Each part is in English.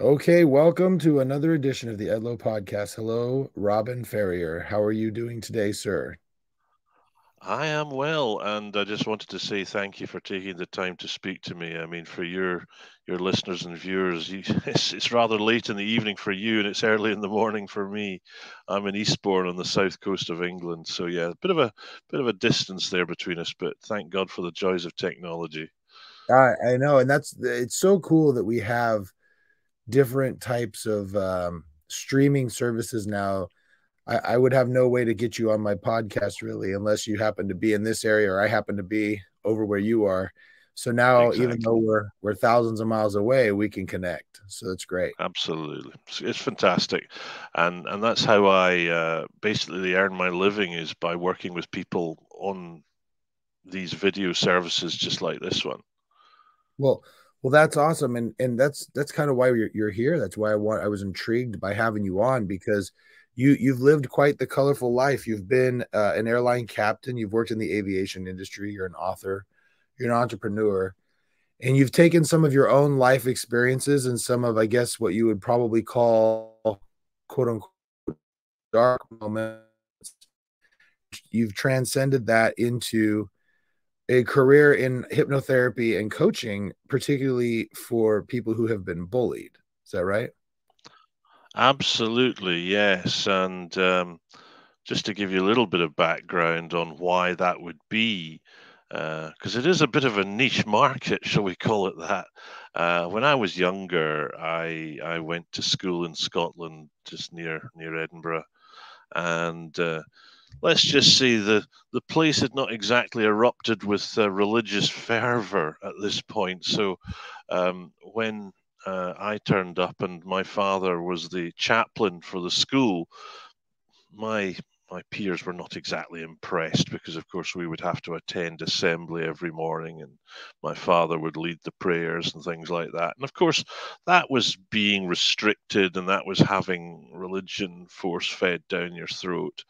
Okay, welcome to another edition of the Edlow podcast. Hello, Robin Ferrier. How are you doing today, sir? I am well, and I just wanted to say thank you for taking the time to speak to me. I mean, for your listeners and viewers, it's rather late in the evening for you, and it's early in the morning for me. I'm in Eastbourne on the south coast of England, so yeah, a bit of a distance there between us. But thank God for the joys of technology. I know, and it's so cool that we have different types of streaming services now. I would have no way to get you on my podcast really, unless you happen to be in this area or I happen to be over where you are. So now, even though Exactly. we're thousands of miles away, we can connect. So that's great. Absolutely, it's fantastic, and that's how I basically earn my living is by working with people on these video services just like this one. Well, well, that's awesome, and that's kind of why you're here. That's why I was intrigued by having you on because you've lived quite the colorful life. You've been an airline captain. You've worked in the aviation industry. You're an author. You're an entrepreneur, and you've taken some of your own life experiences and some of, I guess, what you would probably call quote unquote dark moments. You've transcended that into a career in hypnotherapy and coaching, particularly for people who have been bullied. Is that right? Absolutely, yes. And just to give you a little bit of background on why that would be, because it is a bit of a niche market, shall we call it that? When I was younger, I went to school in Scotland, just near Edinburgh, and let's just say the place had not exactly erupted with religious fervor at this point. So when I turned up and my father was the chaplain for the school, my my peers were not exactly impressed because of course we would have to attend assembly every morning and my father would lead the prayers and things like that, and of course that was being restricted and that was having religion force fed down your throat,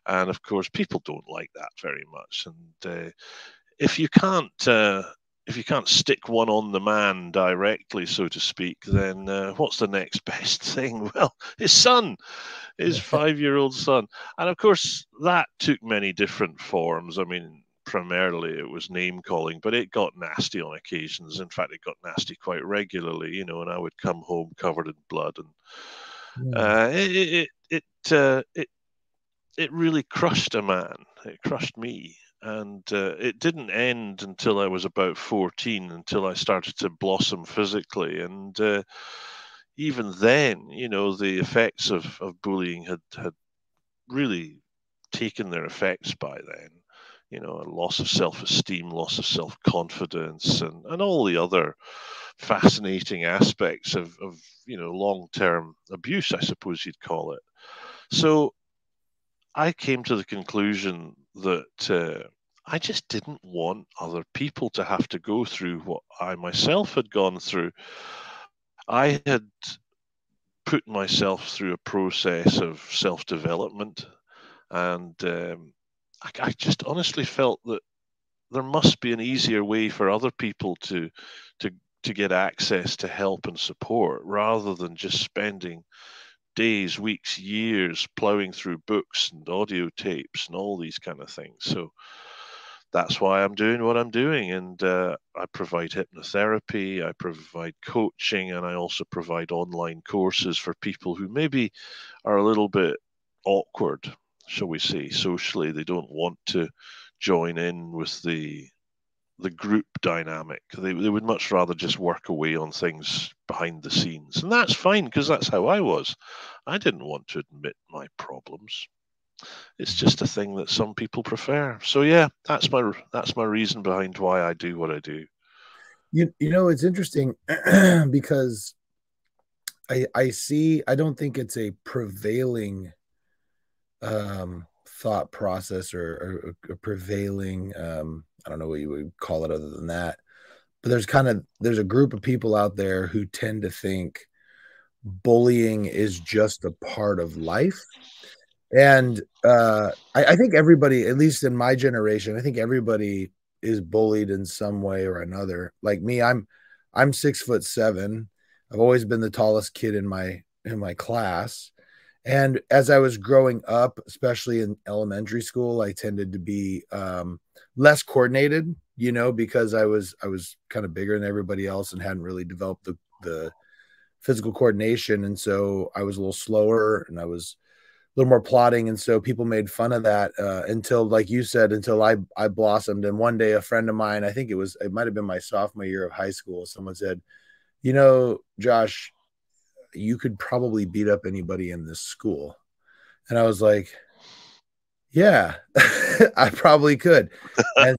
and of course people don't like that very much, and if you can't if you can't stick one on the man directly, so to speak, then what's the next best thing? Well, his son, his 5-year-old son. And of course, that took many different forms. I mean, primarily it was name calling, but it got nasty on occasions. In fact, it got nasty quite regularly, and I would come home covered in blood. And Hmm. uh, it, it, it, uh, it, it really crushed a man. It crushed me. And it didn't end until I was about 14, until I started to blossom physically. And even then, the effects of bullying had really taken their effects by then. A loss of self-esteem, loss of self-confidence, and all the other fascinating aspects of long-term abuse, I suppose you'd call it. So I came to the conclusion that I just didn't want other people to have to go through what I myself had gone through. I had put myself through a process of self-development, and I just honestly felt that there must be an easier way for other people to to get access to help and support rather than just spending days, weeks, years plowing through books and audio tapes and all these kind of things. So that's why I'm doing what I'm doing. And I provide hypnotherapy, I provide coaching, and I also provide online courses for people who maybe are a little bit awkward, shall we say, socially. They don't want to join in with the group dynamic. They would much rather just work away on things behind the scenes. And that's fine because that's how I was. I didn't want to admit my problems. It's just a thing that some people prefer. So yeah, that's my reason behind why I do what I do. You know, it's interesting because I see. I don't think it's a prevailing thought process or a prevailing I don't know what you would call it other than that. But there's a group of people out there who tend to think bullying is just a part of life. And I think everybody, at least in my generation, I think everybody is bullied in some way or another. Like me, I'm 6'7". I've always been the tallest kid in my class. And as I was growing up, especially in elementary school, I tended to be less coordinated, because I was kind of bigger than everybody else and hadn't really developed the physical coordination. And so I was a little slower and I was a little more plotting. And so people made fun of that until, like you said, until I blossomed. And one day a friend of mine, I think it might have been my sophomore year of high school, someone said, Josh, you could probably beat up anybody in this school. And I was like, yeah, I probably could. And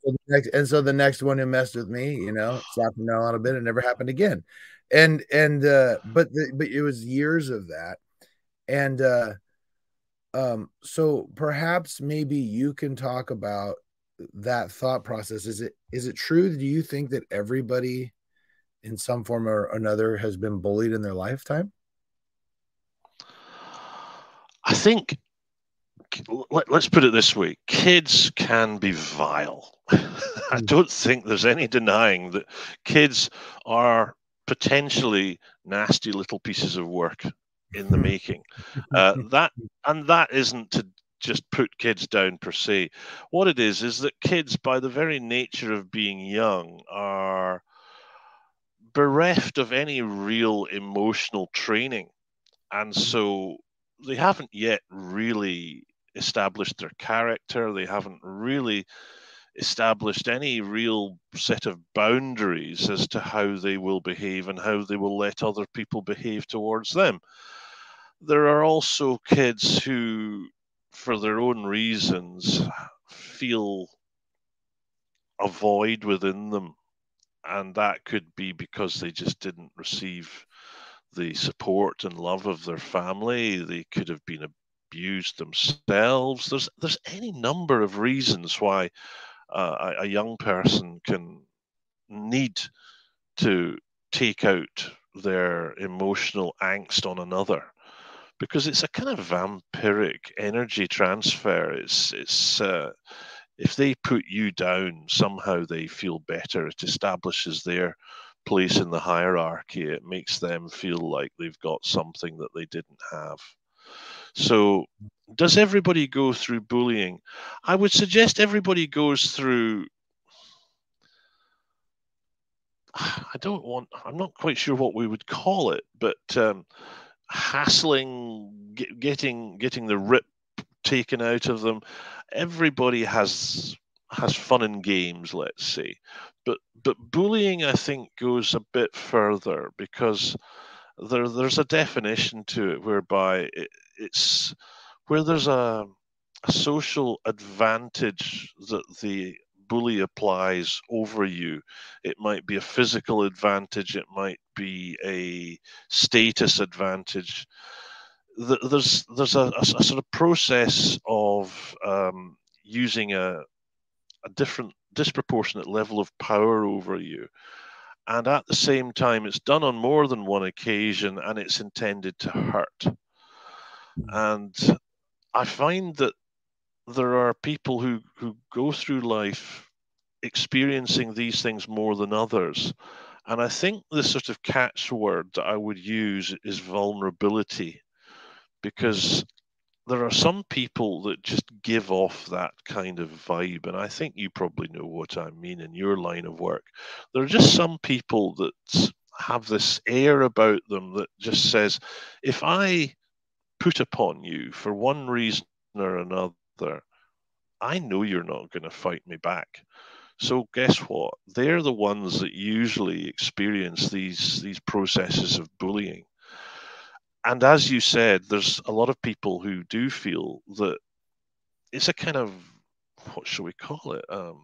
so the next one who messed with me, slapped him down a little bit. It never happened again. But it was years of that. And so perhaps maybe you can talk about that thought process. Is it true? Do you think that everybody in some form or another has been bullied in their lifetime? I think, let's put it this way, kids can be vile. I don't think there's any denying that kids are potentially nasty little pieces of work in the making. That isn't to just put kids down per se. What it is that kids, by the very nature of being young, are bereft of any real emotional training. And so they haven't yet really established their character. They haven't really established any real set of boundaries as to how they will behave and how they will let other people behave towards them. There are also kids who, for their own reasons, feel a void within them. And that could be because they just didn't receive the support and love of their family. They could have been abused themselves. There's any number of reasons why a young person can need to take out their emotional angst on another, because it's a kind of vampiric energy transfer. It's if they put you down, somehow they feel better. It establishes their place in the hierarchy. It makes them feel like they've got something that they didn't have. So, does everybody go through bullying? I would suggest everybody goes through. I'm not quite sure what we would call it, but hassling, getting the rip taken out of them. Everybody has fun and games, let's say, but bullying, I think, goes a bit further, because there's a definition to it whereby it's where there's a social advantage that the bully applies over you. It might be a physical advantage, it might be a status advantage. There's a sort of process of using a different disproportionate level of power over you, and at the same time it's done on more than one occasion, and it's intended to hurt. And I find that there are people who go through life experiencing these things more than others. And I think the sort of catchword that I would use is vulnerability, because there are some people that just give off that kind of vibe. And I think you probably know what I mean in your line of work. There are just some people that have this air about them that just says, if I put upon you for one reason or another, I know you're not going to fight me back. So guess what? They're the ones that usually experience these processes of bullying. And as you said, there's a lot of people who do feel that it's a kind of, what shall we call it? A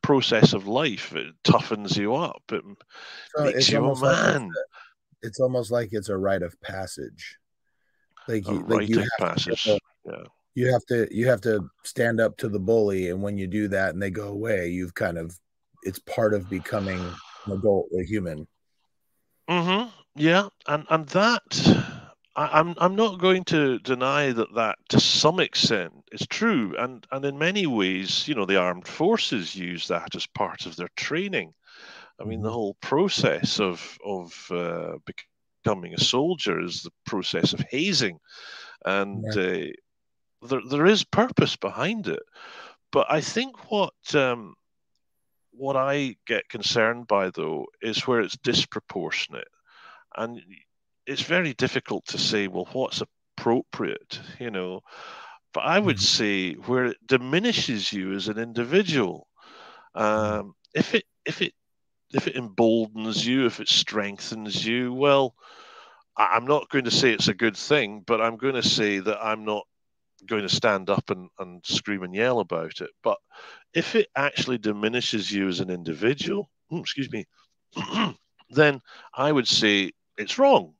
process of life. It toughens you up. It So makes it's you a almost like man. it's almost like it's a rite of passage. Like A you rite of have to be passage. able, Yeah. you have to stand up to the bully, and when you do that and they go away, it's part of becoming an adult, a human. Yeah, and that I'm not going to deny that to some extent is true, and in many ways, the armed forces use that as part of their training. I mean, the Mhm. whole process becoming a soldier is the process of hazing, and Yeah. there is purpose behind it. But I think what I get concerned by, though, is where it's disproportionate. And it's very difficult to say, well, what's appropriate, you know? But I would Mhm. say where it diminishes you as an individual. Mhm. If it emboldens you, if it strengthens you, well, I'm not going to say it's a good thing, but I'm going to say that I'm not going to stand up and scream and yell about it. But if it actually diminishes you as an individual, excuse me, then I would say it's wrong.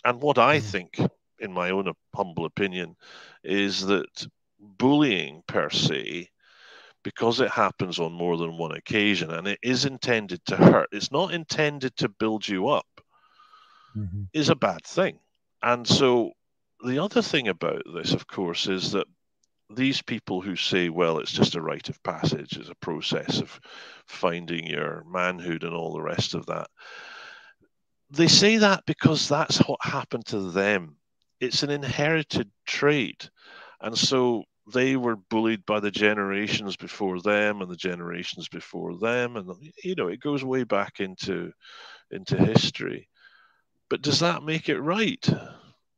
And what I Mhm. think, in my own humble opinion, is that bullying per se, because it happens on more than one occasion and it is intended to hurt, it's not intended to build you up, Mhm. is a bad thing. And so the other thing about this, of course, is that these people who say, well, it's just a rite of passage, it's a process of finding your manhood and all the rest of that, they say that because that's what happened to them. It's an inherited trait. And so they were bullied by the generations before them and the generations before them. And, it goes way back into history. But does that make it right?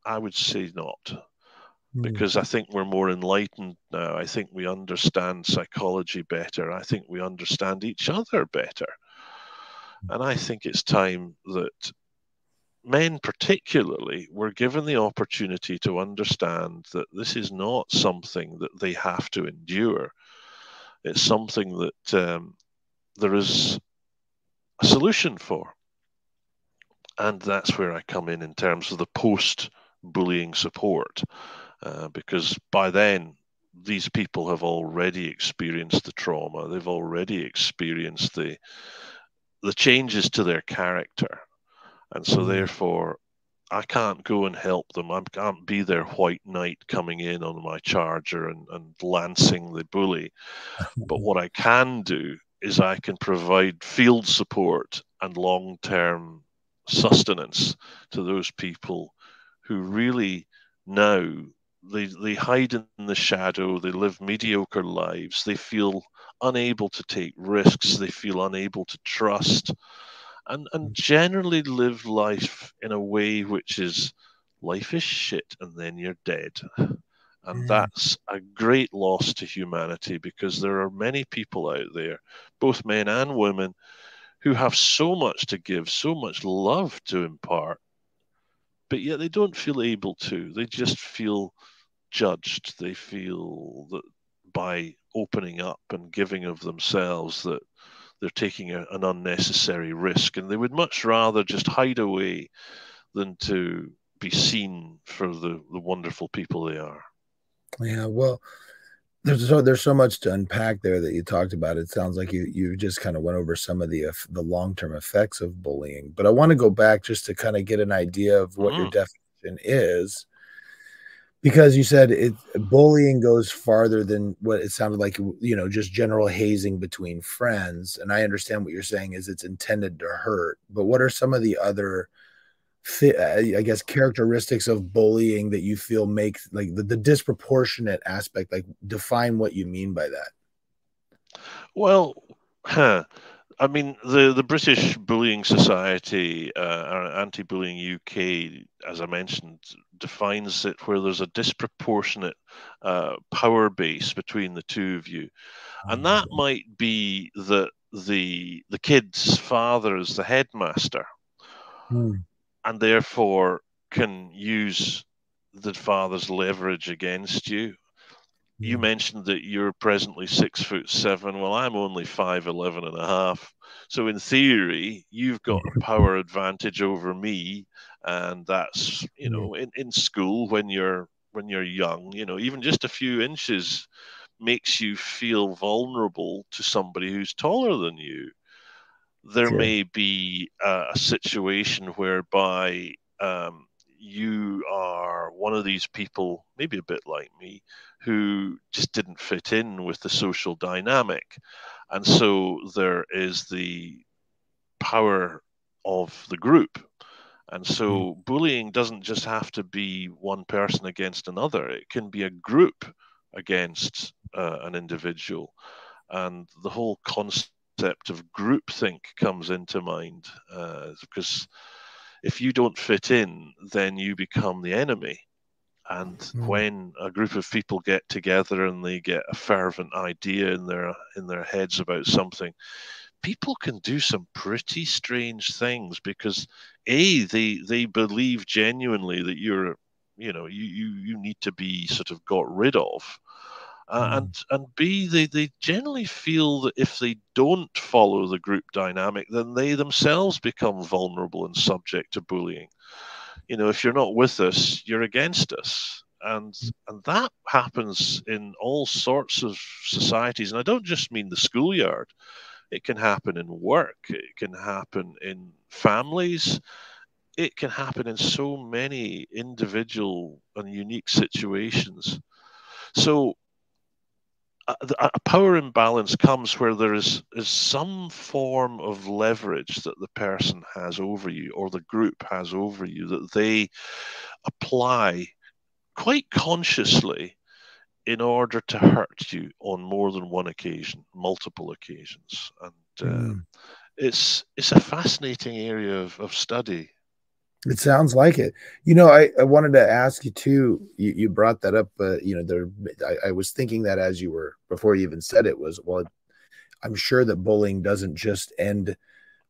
I would say not, Mhm. because I think we're more enlightened now. I think we understand psychology better. I think we understand each other better. And I think it's time that men, particularly, were given the opportunity to understand that this is not something that they have to endure. It's something that there is a solution for. And that's where I come in terms of the post bullying support, because by then, these people have already experienced the trauma, they've already experienced the changes to their character. And so, Mhm. therefore, I can't go and help them. I can't be their white knight coming in on my charger and lancing the bully. But what I can do is I can provide field support and long term sustenance to those people who really now they hide in the shadow, they live mediocre lives, they feel unable to take risks, they feel unable to trust, and generally live life in a way which is life is shit and then you're dead. And Mhm. that's a great loss to humanity, because there are many people out there, both men and women, who have so much to give, so much love to impart, but yet they don't feel able to. They just feel judged. They feel that by opening up and giving of themselves, that they're taking an unnecessary risk, and they would much rather just hide away than to be seen for the wonderful people they are. Yeah, well, there's so much to unpack there that you talked about. It sounds like you just kinda went over some of the long-term effects of bullying, but I wanna go back just to kinda get an idea of what your Mm. definition is, because you said bullying goes farther than what it sounded like, just general hazing between friends, and I understand what you're saying is it's intended to hurt, but what are some of the other I guess, characteristics of bullying that you feel make like the disproportionate aspect, like define what you mean by that. Well, huh, I mean, the British Bullying Society, or Anti-Bullying UK, as I mentioned, defines it where there's a disproportionate power base between the two of you, and that might be that the kid's father is the headmaster, Mm, and therefore can use the father's leverage against you. You mm, mentioned that you're presently 6'7". Well, I'm only 5'11" and a half. So in theory, you've got a power advantage over me, and that's mm, in school when you're young, even just a few inches makes you feel vulnerable to somebody who's taller than you. There sure. may be a situation whereby you are one of these people, maybe a bit like me, who just didn't fit in with the social dynamic. And so there is power of the group. And so bullying doesn't just have to be one person against another. It can be a group against an individual. And the whole concept of groupthink comes into mind, because if you don't fit in, then you become the enemy. And when a group of people get together and they get a fervent idea in their heads about something, people can do some pretty strange things, because they believe genuinely that you need to be sort of got rid of. And B, they generally feel that if they don't follow the group dynamic, then they themselves become vulnerable and subject to bullying. If you're not with us, you're against us. And that happens in all sorts of societies. And I don't just mean the schoolyard. It can happen in work. It can happen in families. It can happen in so many individual and unique situations. So a power imbalance comes where there is some form of leverage that the person has over you, or the group has over you, that they apply quite consciously in order to hurt you on more than one occasion, multiple occasions. And it's a fascinating area of study. It sounds like it. I wanted to ask you too. You brought that up. I was thinking that as you were, before you even said it, was, well, I'm sure that bullying doesn't just end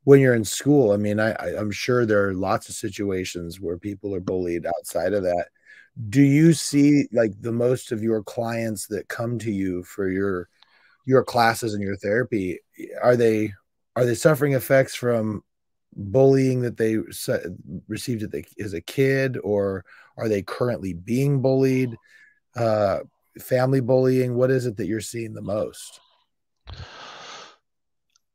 when you're in school. I mean, I'm sure there are lots of situations where people are bullied outside of that. Do you see, like, the most of your clients that come to you for your classes and your therapy, are they suffering effects from bullying that they received as a kid, or are they currently being bullied? Family bullying, what is it that you're seeing the most?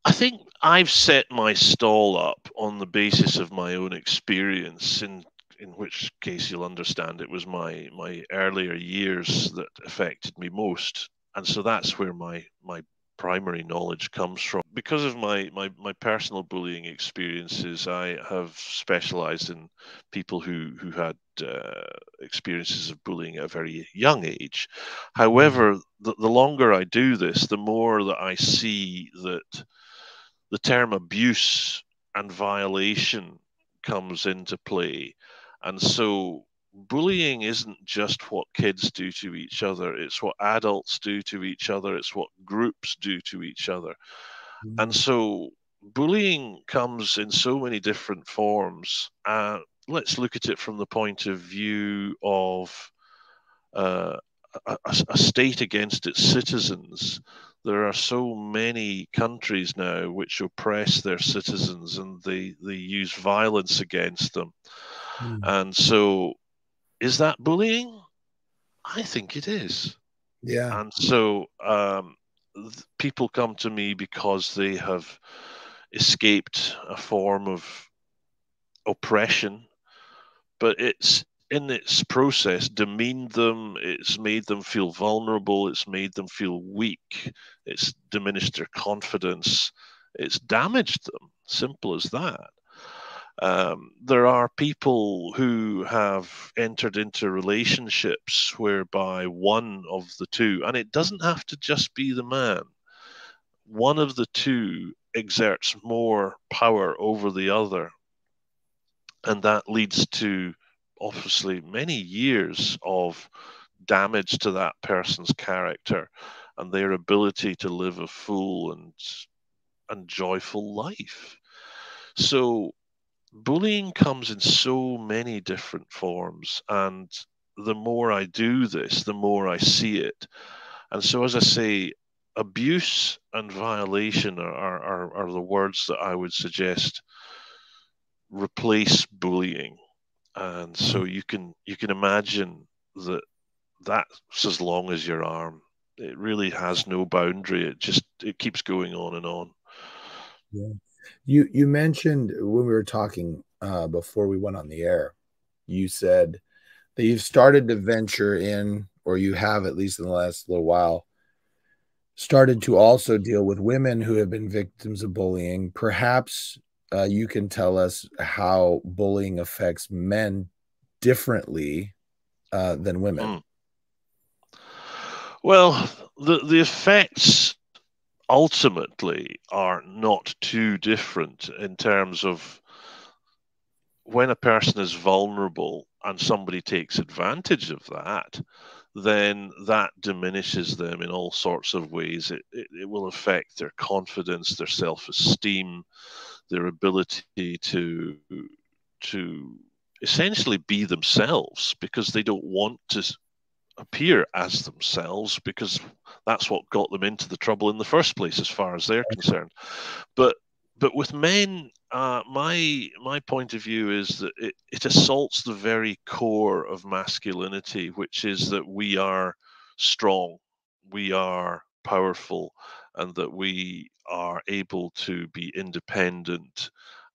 I think I've set my stall up on the basis of my own experience, in which case you'll understand it was my earlier years that affected me most. And so that's where my primary knowledge comes from. Because of my personal bullying experiences, I have specialized in people who had experiences of bullying at a very young age. However, the longer I do this, the more that I see that the term abuse and violation comes into play. And so bullying isn't just what kids do to each other, it's what adults do to each other, it's what groups do to each other. And so bullying comes in so many different forms. Let's look at it from the point of view of uh, a state against its citizens. There are so many countries now which oppress their citizens, and they use violence against them. And so, is that bullying? I think it is. Yeah. And so people come to me because they have escaped a form of oppression, but it's in its process demeaned them, it's made them feel vulnerable, it's made them feel weak, it's diminished their confidence, it's damaged them. Simple as that. There are people who have entered into relationships whereby one of the two, and it doesn't have to just be the man, one of the two exerts more power over the other. And that leads to obviously many years of damage to that person's character and their ability to live a full and joyful life. So bullying comes in so many different forms, and the more I do this, the more I see it. And so, as I say, abuse and violation are the words that I would suggest replace bullying. And so you can imagine that that's as long as your arm. It really has no boundary. It keeps going on and on. Yeah. You mentioned when we were talking before we went on the air, you said that you've started to venture in, or you have, at least in the last little while, started to also deal with women who have been victims of bullying, perhaps you can tell us how bullying affects men differently than women. Mm. Well, the effects ultimately are not too different in terms of when a person is vulnerable and somebody takes advantage of that, then that diminishes them in all sorts of ways. It will affect their confidence, their self-esteem, their ability to essentially be themselves, because they don't want to appear as themselves, because that's what got them into the trouble in the first place, as far as they're concerned. But with men, my point of view is that it assaults the very core of masculinity, which is that we are strong, we are powerful, and that we are able to be independent,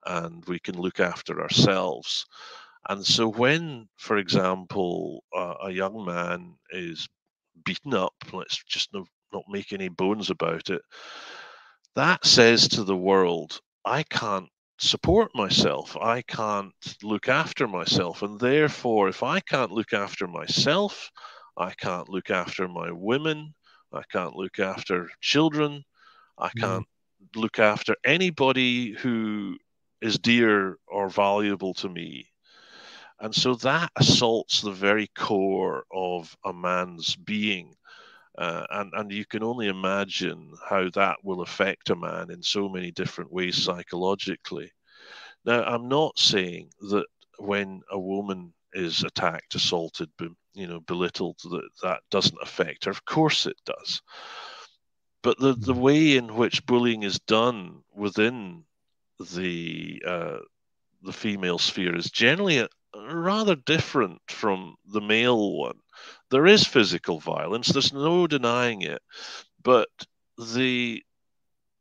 and we can look after ourselves. And so, when, for example, a young man is beaten up, let's just not make any bones about it, that says to the world, I can't support myself, I can't look after myself. And therefore, if I can't look after myself, I can't look after my women, I can't look after children, I Mm. can't look after anybody who is dear or valuable to me. And so that assaults the very core of a man's being. And you can only imagine how that will affect a man in so many different ways psychologically. Now, I'm not saying that when a woman is attacked, assaulted, belittled, that doesn't affect her. Of course it does. But the way in which bullying is done within the female sphere is generally rather different from the male one. There is physical violence, there's no denying it, but the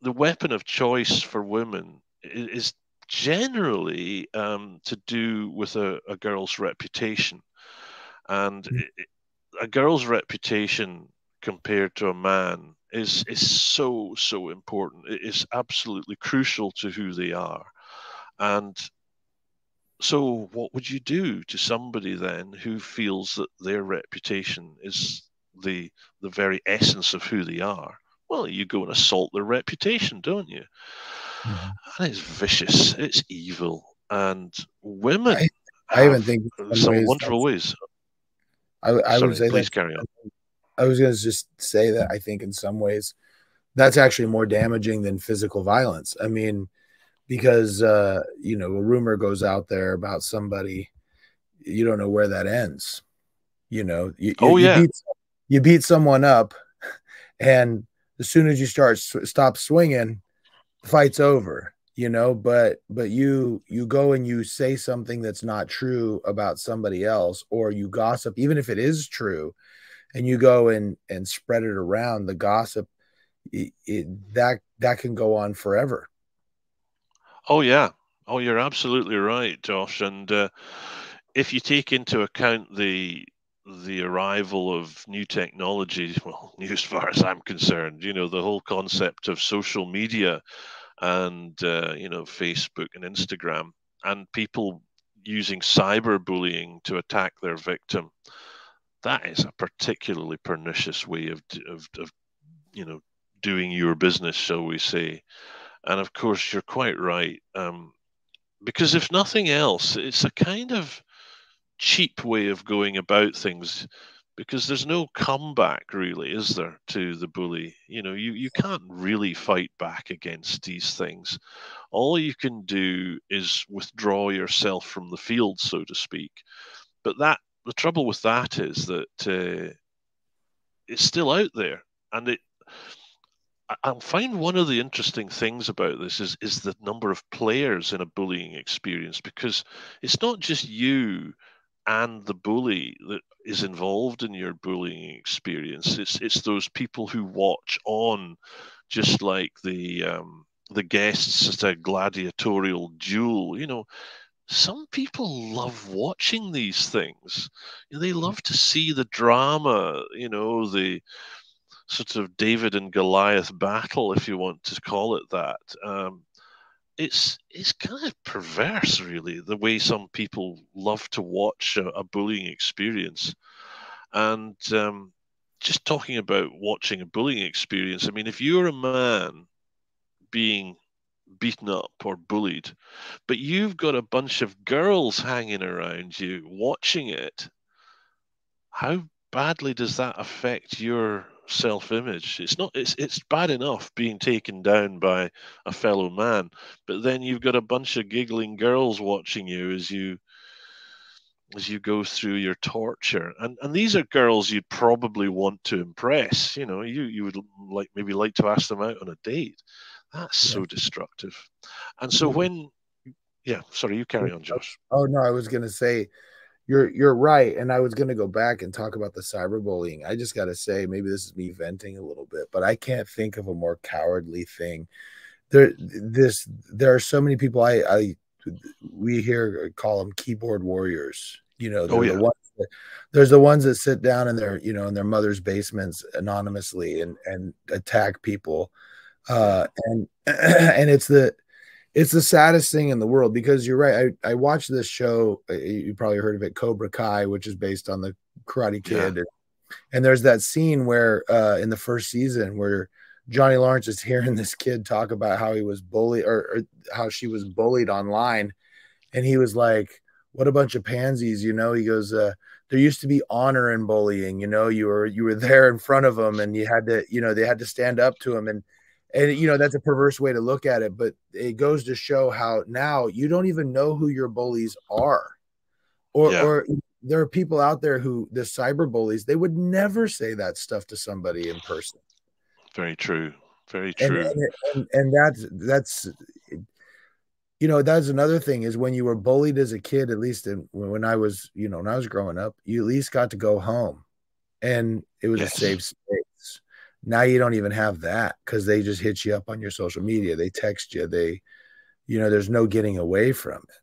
weapon of choice for women is generally to do with a girl's reputation. And a girl's reputation compared to a man is so important. It is absolutely crucial to who they are. And so, what would you do to somebody then who feels that their reputation is the very essence of who they are? Well, you go and assault their reputation, don't you? Mhm. And it's vicious, it's evil, and I, women I even have think in some some ways wonderful ways. I would Sorry, say please that carry on. I was going to just say that I think in some ways that's actually more damaging than physical violence. I mean, because a rumor goes out there about somebody, you don't know where that ends. Oh yeah, You beat someone up, and as soon as you stop swinging, the fight's over. But you go and you say something that's not true about somebody else, or you gossip, even if it is true, and you go and spread it around. The gossip, that can go on forever. oh yeah, oh you're absolutely right, Josh. And if you take into account the arrival of new technology, well, new as far as I'm concerned, the whole concept of social media and Facebook and Instagram, and people using cyberbullying to attack their victim, that is a particularly pernicious way of doing your business, shall we say. And of course, you're quite right. Because if nothing else, it's a kind of cheap way of going about things, because there's no comeback, really, is there, to the bully? You can't really fight back against these things. All you can do is withdraw yourself from the field, so to speak. But the trouble with that is that it's still out there. And I find one of the interesting things about this is the number of players in a bullying experience, because it's not just you and the bully that is involved in your bullying experience. It's those people who watch on, just like the guests at a gladiatorial duel. Some people love watching these things. They love to see the drama. The sort of David and Goliath battle, if you want to call it that. it's kind of perverse, really, the way some people love to watch a bullying experience. And just talking about watching a bullying experience, I mean, if you're a man being beaten up or bullied, but you've got a bunch of girls hanging around you watching it, how badly does that affect your self-image? It's not, it's bad enough being taken down by a fellow man, but then you've got a bunch of giggling girls watching you as you go through your torture. And these are girls you'd probably want to impress. You know, you would maybe like to ask them out on a date. That's Yeah, so destructive. And so absolutely. when, yeah, sorry, you carry on, Josh. Oh no, I was gonna say you're right, and I was gonna go back and talk about the cyberbullying. I just gotta say, maybe this is me venting a little bit, but I can't think of a more cowardly thing. There are so many people we here call them keyboard warriors. You know, Oh they're the yeah, ones that, there's the ones that sit down in their, in their mother's basements anonymously and attack people. yeah, And and it's the saddest thing in the world, because you're right. I watched this show. You probably heard of it, Cobra Kai, which is based on the Karate yeah, Kid. And there's that scene where in the first season where Johnny Lawrence is hearing this kid talk about how he was bullied, or how she was bullied online. And he was like, what a bunch of pansies, he goes, there used to be honor in bullying. You were there in front of them, and you had to, they had to stand up to him. And that's a perverse way to look at it, but it goes to show how now you don't even know who your bullies are. or yeah. or there are people out there who, the cyber bullies, they would never say that stuff to somebody in person. Very true. Very and true. and that's another thing, is when you were bullied as a kid, at least when I was, when I was growing up, you at least got to go home and it was a Yes, safe space. Now you don't even have that, because they just hit you up on your social media, they text you, there's no getting away from it.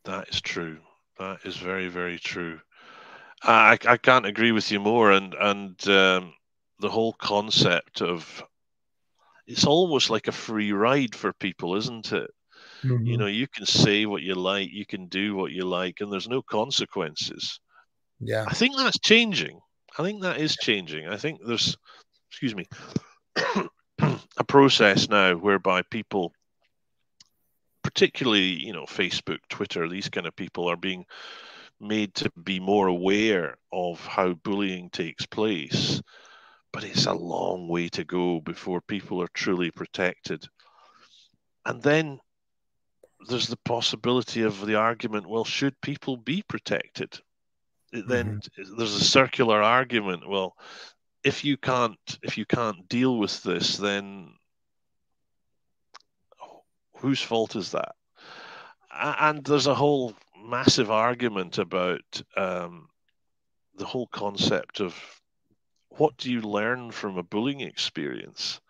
that is true. That is very, very true. I can't agree with you more. And the whole concept of, it's almost like a free ride for people, isn't it? You Mm-hmm. know, you can say what you like, you can do what you like, and there's no consequences. Yeah. I think that's changing. I think that is changing. I think there's, excuse me, a process now whereby people, particularly, Facebook, Twitter, these kind of people are being made to be more aware of how bullying takes place. But it's a long way to go before people are truly protected. And then there's the possibility of the argument, well, should people be protected? Mm-hmm. Then there's a circular argument. Well, if you can't deal with this, then whose fault is that? And there's a whole massive argument about the whole concept of, what do you learn from a bullying experience?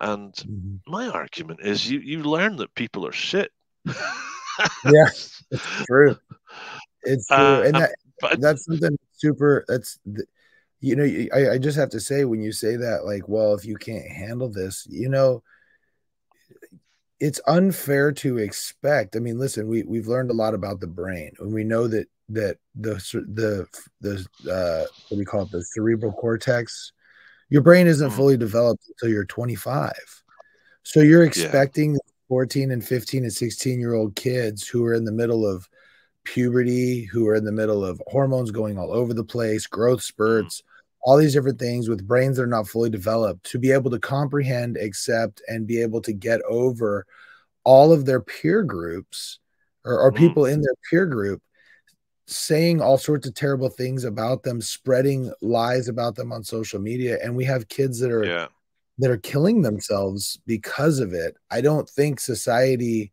And Mm-hmm. my argument is, you learn that people are shit. Yeah, it's true. It's true. And uh, but that's something super, I just have to say, when you say that, like, well, if you can't handle this, it's unfair to expect. I mean, listen, we've learned a lot about the brain, and we know that the what do we call it, the cerebral cortex, your brain isn't mm, fully developed until you're 25. So you're yeah, expecting 14 and 15 and 16-year-old kids who are in the middle of puberty, who are in the middle of hormones going all over the place, growth mm, spurts, all these different things, with brains that are not fully developed, to be able to comprehend, accept, and be able to get over all of their peer groups, or mm, people in their peer group saying all sorts of terrible things about them, spreading lies about them on social media. And we have kids yeah. that are killing themselves because of it. I don't think society,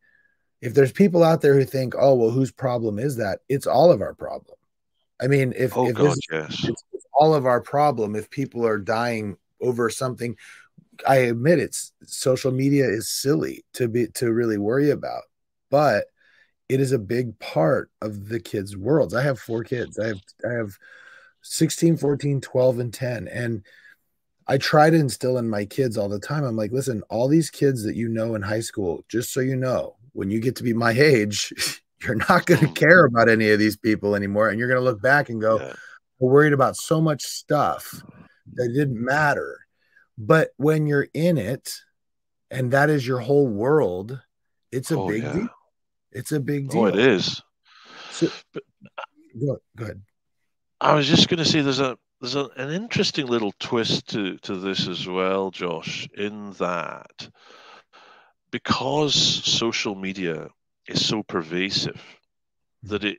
if there's people out there who think, oh, well, whose problem is that? It's all of our problem. I mean, Oh if this God, is, yes. it's all of our problem. If people are dying over something, I admit it's, social media is silly to really worry about, but it is a big part of the kids' worlds. I have 4 kids. I have 16, 14, 12, and 10. And I try to instill in my kids all the time. I'm like, listen, all these kids that you know in high school, just so you know, when you get to be my age, you're not going to care about any of these people anymore. And you're going to look back and go, Yeah. we're worried about so much stuff that didn't matter. But when you're in it, and that is your whole world, it's a Oh, big deal. yeah. It's a big Oh, it deal. is. So But go ahead. I was just going to say an interesting little twist to this as well, Josh, in that because social media is so pervasive that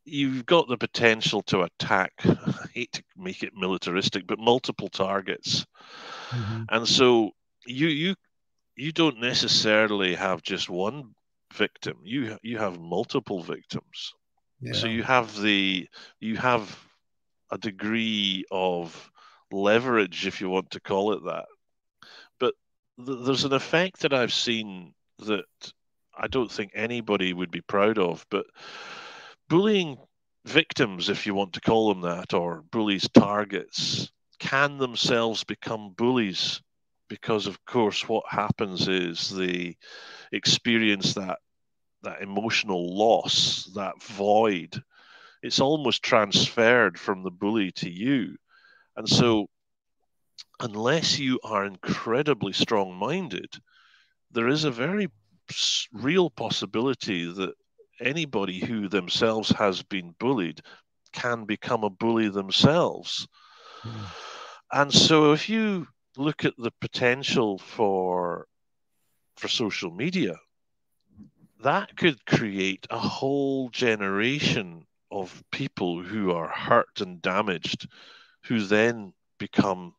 you've got the potential to attack, I hate to make it militaristic, but multiple targets. Mm-hmm. And so you don't necessarily have just one victim. You have multiple victims. So Yeah. you have a degree of leverage, if you want to call it that. But there's an effect that I've seen that I don't think anybody would be proud of. But bullying victims, if you want to call them that, or bullies' targets, can themselves become bullies because, of course, what happens is they experience that emotional loss, that void. It's almost transferred from the bully to you. And so, unless you are incredibly strong minded, there is a very real possibility that anybody who themselves has been bullied can become a bully themselves. Mm-hmm. And so, if you look at the potential for social media, that could create a whole generation of people who are hurt and damaged, who then become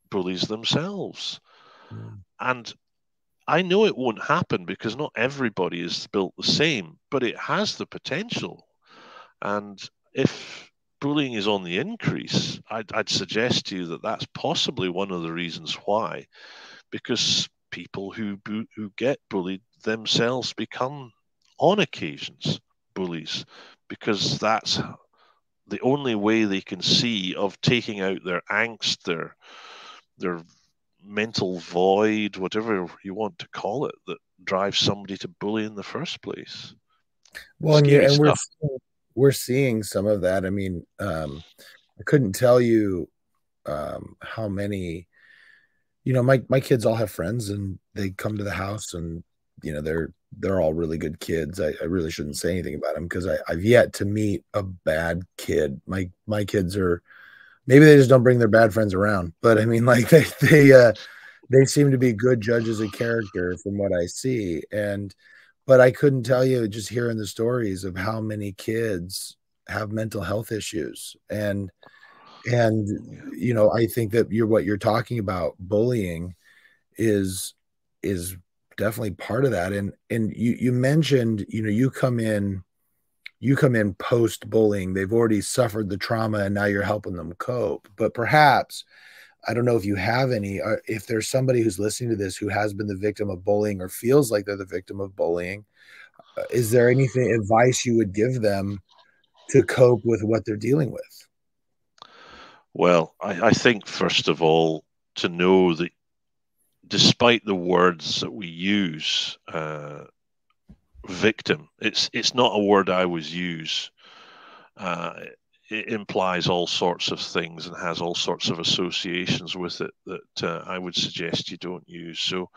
bullies themselves. And I know it won't happen because not everybody is built the same, but it has the potential. And if bullying is on the increase, I'd suggest to you that that's possibly one of the reasons why, because people who get bullied themselves become, on occasions, bullies, because that's the only way they can see of taking out their angst, their mental void, whatever you want to call it, that drives somebody to bully in the first place. Well, Scary and stuff. we're seeing some of that. I mean, I couldn't tell you how many. My kids all have friends, and they come to the house, and they're all really good kids. I really shouldn't say anything about them because I've yet to meet a bad kid. My kids are, maybe they just don't bring their bad friends around, but I mean, like they seem to be good judges of character from what I see. But I couldn't tell you, just hearing the stories of how many kids have mental health issues. And I think that what you're talking about, bullying, is definitely part of that. And you mentioned, you come in post bullying. They've already suffered the trauma, and now you're helping them cope. But perhaps, I don't know if you have any, if there's somebody who's listening to this who has been the victim of bullying or feels like they're the victim of bullying, is there anything, advice you would give them to cope with what they're dealing with? Well, I think, first of all, to know that despite the words that we use, victim, it's not a word I always use. It implies all sorts of things and has all sorts of associations with it that I would suggest you don't use. So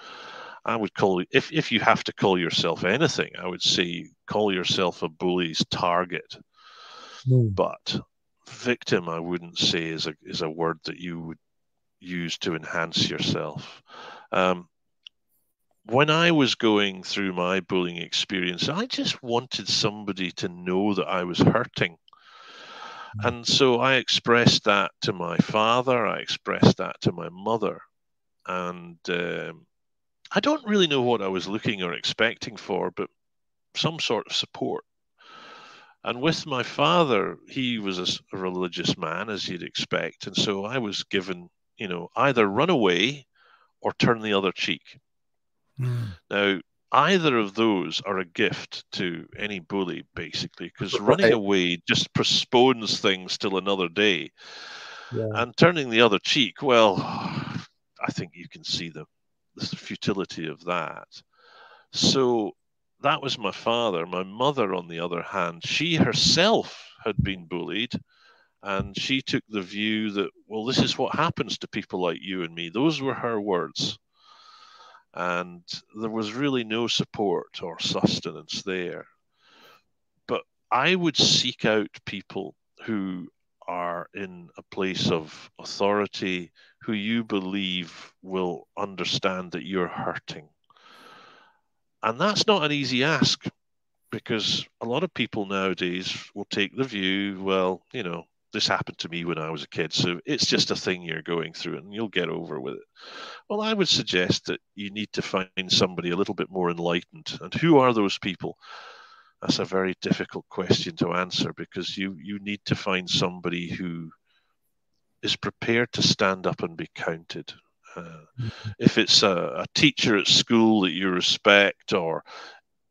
I would call, if you have to call yourself anything, I would say call yourself a bully's target. But victim, I wouldn't say is a word that you would use to enhance yourself. When I was going through my bullying experience, I just wanted somebody to know that I was hurting. And so I expressed that to my father, I expressed that to my mother. And I don't really know what I was looking or expecting for, but some sort of support. And with my father, he was a religious man, as you'd expect. And so I was given, either run away or turn the other cheek. Now, either of those are a gift to any bully, basically, because running Right. away just postpones things till another day. Yeah. And turning the other cheek, well, I think you can see the futility of that. So that was my father. My mother, on the other hand, she herself had been bullied. And she took the view that, well, this is what happens to people like you and me. Those were her words. And there was really no support or sustenance there. But I would seek out people who are in a place of authority, who you believe will understand that you're hurting. And that's not an easy ask, because a lot of people nowadays will take the view, well, this happened to me when I was a kid, so it's just a thing you're going through and you'll get over with it. Well, I would suggest that you need to find somebody a little bit more enlightened. And who are those people? That's a very difficult question to answer, because you need to find somebody who is prepared to stand up and be counted. If it's a teacher at school that you respect, or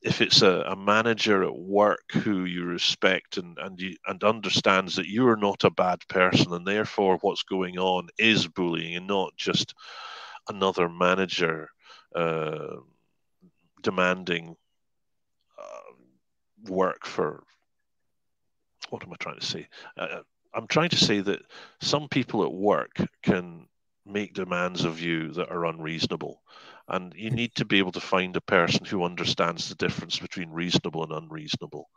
if it's a manager at work who you respect and understands that you are not a bad person, and therefore what's going on is bullying and not just another manager demanding work for, what am I trying to say? I'm trying to say that some people at work can make demands of you that are unreasonable. And you need to be able to find a person who understands the difference between reasonable and unreasonable.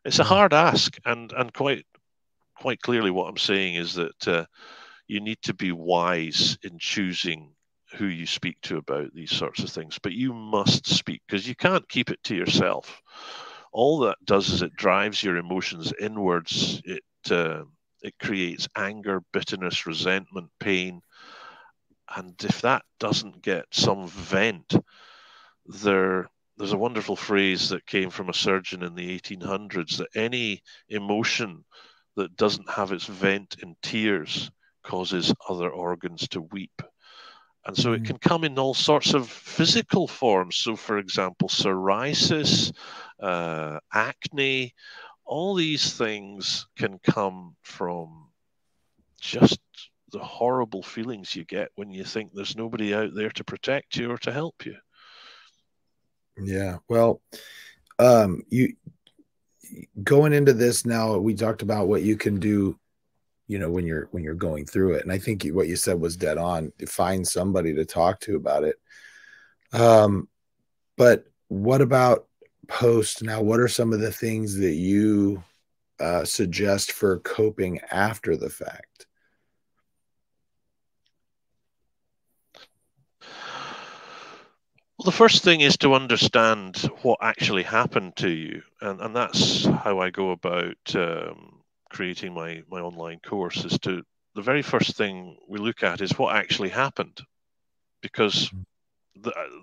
It's a hard ask, and quite clearly what I'm saying is that you need to be wise in choosing who you speak to about these sorts of things. But you must speak, because you can't keep it to yourself. All that does is it drives your emotions inwards. It creates anger, bitterness, resentment, pain. And if that doesn't get some vent, there's a wonderful phrase that came from a surgeon in the 1800s, that any emotion that doesn't have its vent in tears causes other organs to weep. And so it can come in all sorts of physical forms. So, for example, psoriasis, acne, all these things can come from just the horrible feelings you get when you think there's nobody out there to protect you or to help you. Yeah. Well, you going into this now, we talked about what you can do, when you're going through it. And I think what you said was dead on. Find somebody to talk to about it. But what about post now? What are some of the things that you suggest for coping after the fact? Well, the first thing is to understand what actually happened to you. And that's how I go about creating my online course. The very first thing we look at is what actually happened. Because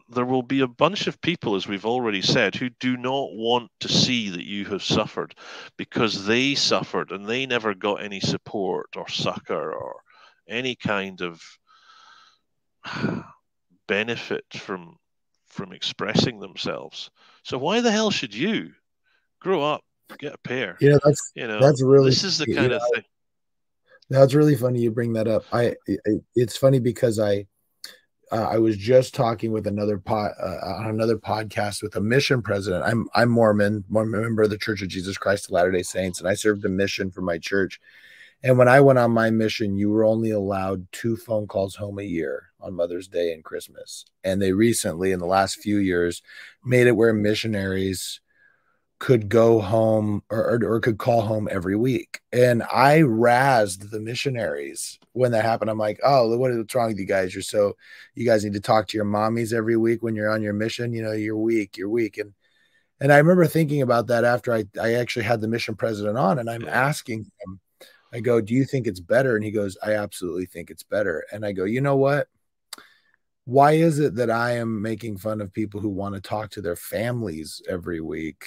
there will be a bunch of people, as we've already said, who do not want to see that you have suffered, because they suffered and they never got any support or succor or any kind of benefit from expressing themselves. So why the hell should you grow up, get a pair? That's really, this is the kind of thing. That's really funny you bring that up. It's funny because I was just talking with on another podcast with a mission president. I'm Mormon, member of the Church of Jesus Christ of Latter-day Saints, and I served a mission for my church. And when I went on my mission, you were only allowed 2 phone calls home a year on Mother's Day and Christmas. And they recently, in the last few years, made it where missionaries could go home or could call home every week. And I razzed the missionaries when that happened. I'm like, oh, what's wrong with you guys? You guys need to talk to your mommies every week when you're on your mission. You're weak. And I remember thinking about that after I actually had the mission president on, and I'm asking him, I go, do you think it's better? And he goes, I absolutely think it's better. And I go, you know what? Why is it that I am making fun of people who want to talk to their families every week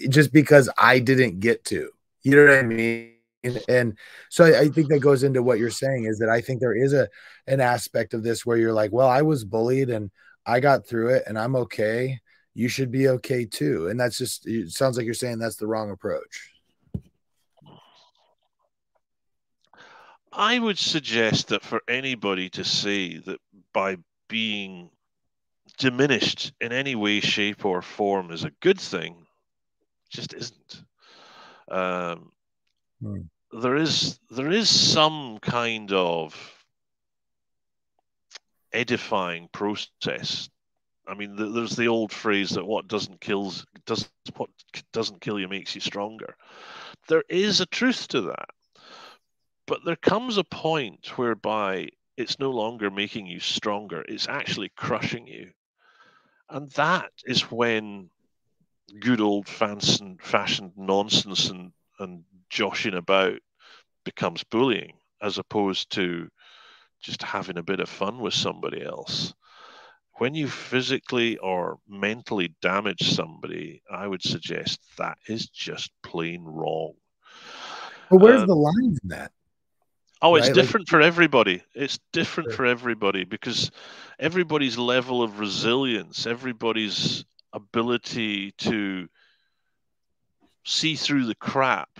just because I didn't get to? You know what I mean? And so I think that goes into what you're saying, is that I think there is an aspect of this where you're like, well, I was bullied and I got through it and I'm okay. You should be okay too. And it sounds like you're saying that's the wrong approach. I would suggest that for anybody to say that by being diminished in any way, shape, or form is a good thing just isn't. Um, Hmm. there is some kind of edifying process. I mean, there's the old phrase that what doesn't kill you makes you stronger. There is a truth to that, but there comes a point whereby it's no longer making you stronger; it's actually crushing you, and that is when good old fashioned nonsense and joshing about becomes bullying, as opposed to just having a bit of fun with somebody else. When you physically or mentally damage somebody, I would suggest that is just plain wrong. But where's Uh, the line in that, oh, it's right? Like, different for everybody. It's different for everybody because everybody's level of resilience, everybody's ability to see through the crap,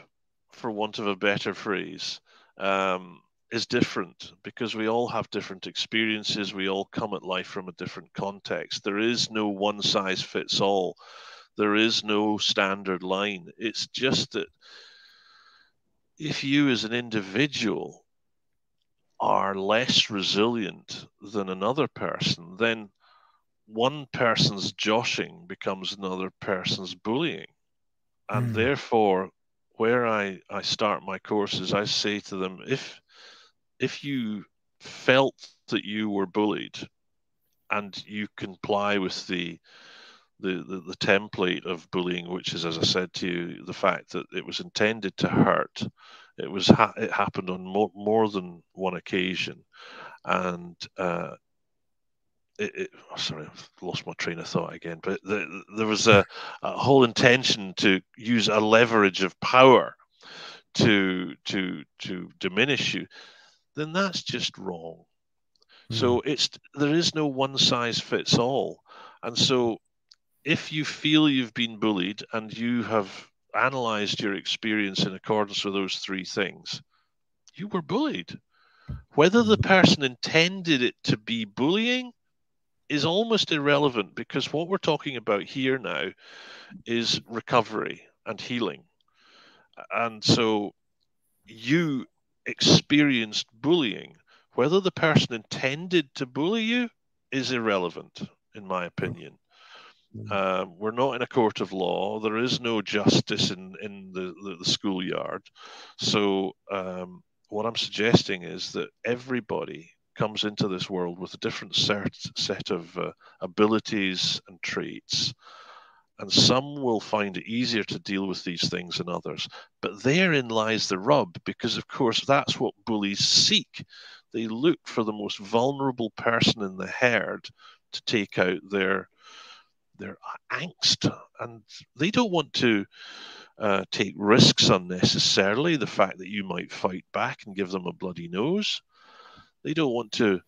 for want of a better phrase, um, is different because we all have different experiences. We all come at life from a different context. There is no one size fits all. There is no standard line. It's just that if you as an individual are less resilient than another person, then one person's joshing becomes another person's bullying. And hmm, therefore, where I start my courses, I say to them, if you felt that you were bullied and you comply with the template of bullying, which is, as I said to you, the fact that it was intended to hurt. It happened on more than one occasion, and sorry, I've lost my train of thought again. But there was a whole intention to use a leverage of power to diminish you. Then that's just wrong. hmm, So there is no one size fits all, and so if you feel you've been bullied and you have analyzed your experience in accordance with those three things, you were bullied. Whether the hmm, person intended it to be bullying is almost irrelevant because what we're talking about here now is recovery and healing. And so you experienced bullying. Whether the person intended to bully you is irrelevant, in my opinion. hmm, We're not in a court of law. There is no justice in the schoolyard. So, what I'm suggesting is that everybody comes into this world with a different set of abilities and traits. And some will find it easier to deal with these things than others. But therein lies the rub, because, of course, that's what bullies seek. They look for the most vulnerable person in the herd to take out their angst, and they don't want to take risks unnecessarily. The fact that you might fight back and give them a bloody nose, they don't want to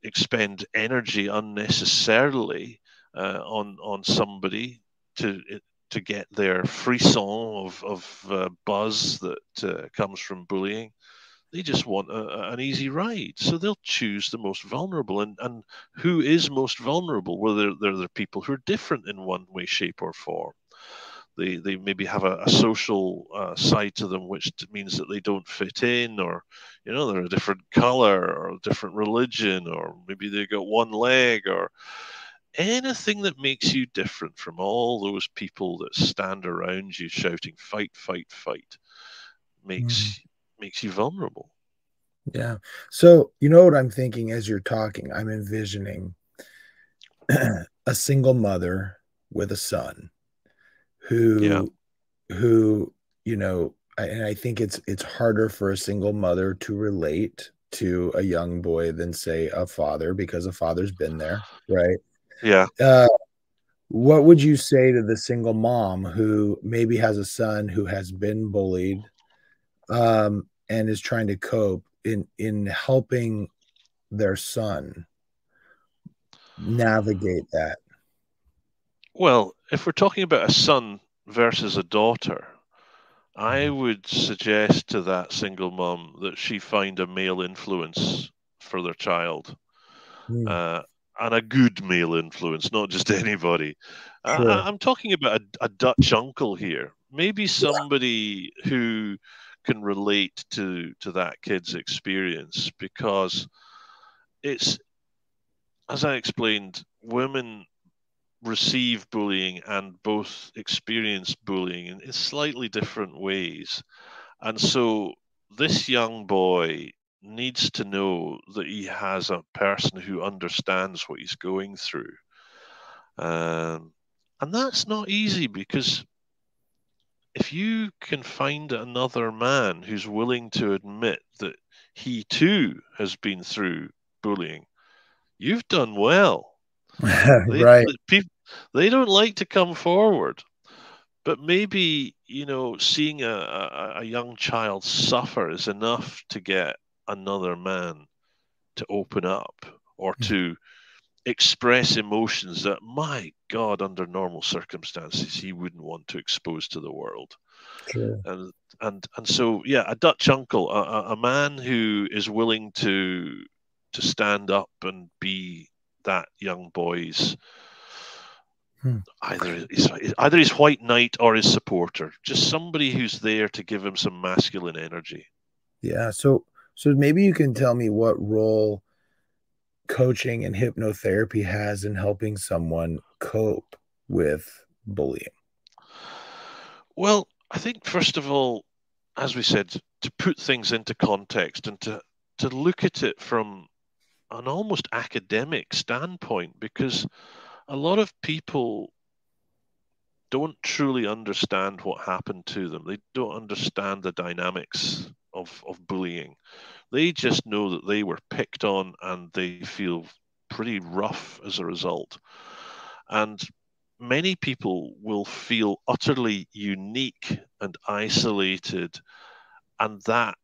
expend energy unnecessarily on somebody to to get their frisson of buzz that comes from bullying. They just want an easy ride. So they'll choose the most vulnerable. And who is most vulnerable? Well, they're people who are different in one way, shape, or form. They maybe have a social side to them, which means that they don't fit in, or they're a different color, or a different religion, or maybe they got one leg, or anything that makes you different from all those people that stand around you shouting "fight, fight, fight" hmm. makes makes you vulnerable. Yeah. So, you know what I'm thinking as you're talking? I'm envisioning a single mother with a son Yeah, who who, and I think it's harder for a single mother to relate to a young boy than say a father because a father's been there, right? yeah. Uh, what would you say to the single mom who maybe has a son who has been bullied, and is trying to cope in helping their son navigate that? Well, if we're talking about a son versus a daughter, I would suggest to that single mum that she find a male influence for their child, Mm, uh, and a good male influence, not just anybody. sure. I'm talking about a Dutch uncle here, maybe Yeah. somebody who can relate to that kid's experience, because it's, as I explained, women receive bullying and both experience bullying in slightly different ways. And so this young boy needs to know that he has a person who understands what he's going through. Um, and that's not easy, because if you can find another man who's willing to admit that he too has been through bullying, you've done well. They, Right. people, they don't like to come forward. But maybe, seeing a young child suffer is enough to get another man to open up, or to express emotions that, my God, under normal circumstances, he wouldn't want to expose to the world. Sure. And so, yeah, a Dutch uncle, a man who is willing to stand up and be that young boy's, Hmm. either his white knight or his supporter, just somebody who's there to give him some masculine energy. Yeah. So maybe you can tell me what role coaching and hypnotherapy has in helping someone cope with bullying. Well, I think first of all, as we said, to put things into context and to look at it from an almost academic standpoint, because a lot of people don't truly understand what happened to them. They don't understand the dynamics of bullying. They just know that they were picked on and they feel pretty rough as a result. And many people will feel utterly unique and isolated, and that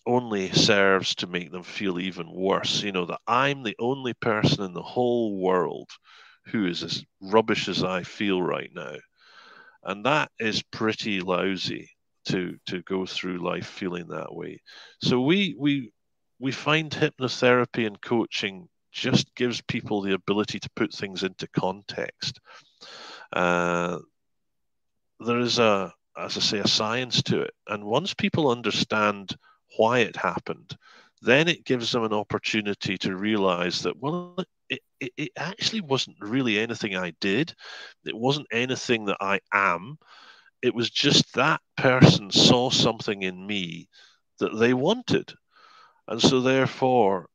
only serves to make them feel even worse. That I'm the only person in the whole world who is as rubbish as I feel right now. And that is pretty lousy to go through life feeling that way. So we find hypnotherapy and coaching just gives people the ability to put things into context. Uh, there is as I say, a science to it, and once people understand why it happened, then it gives them an opportunity to realize that, well, it actually wasn't really anything I did. It wasn't anything that I am. It was just that person saw something in me that they wanted. And so therefore,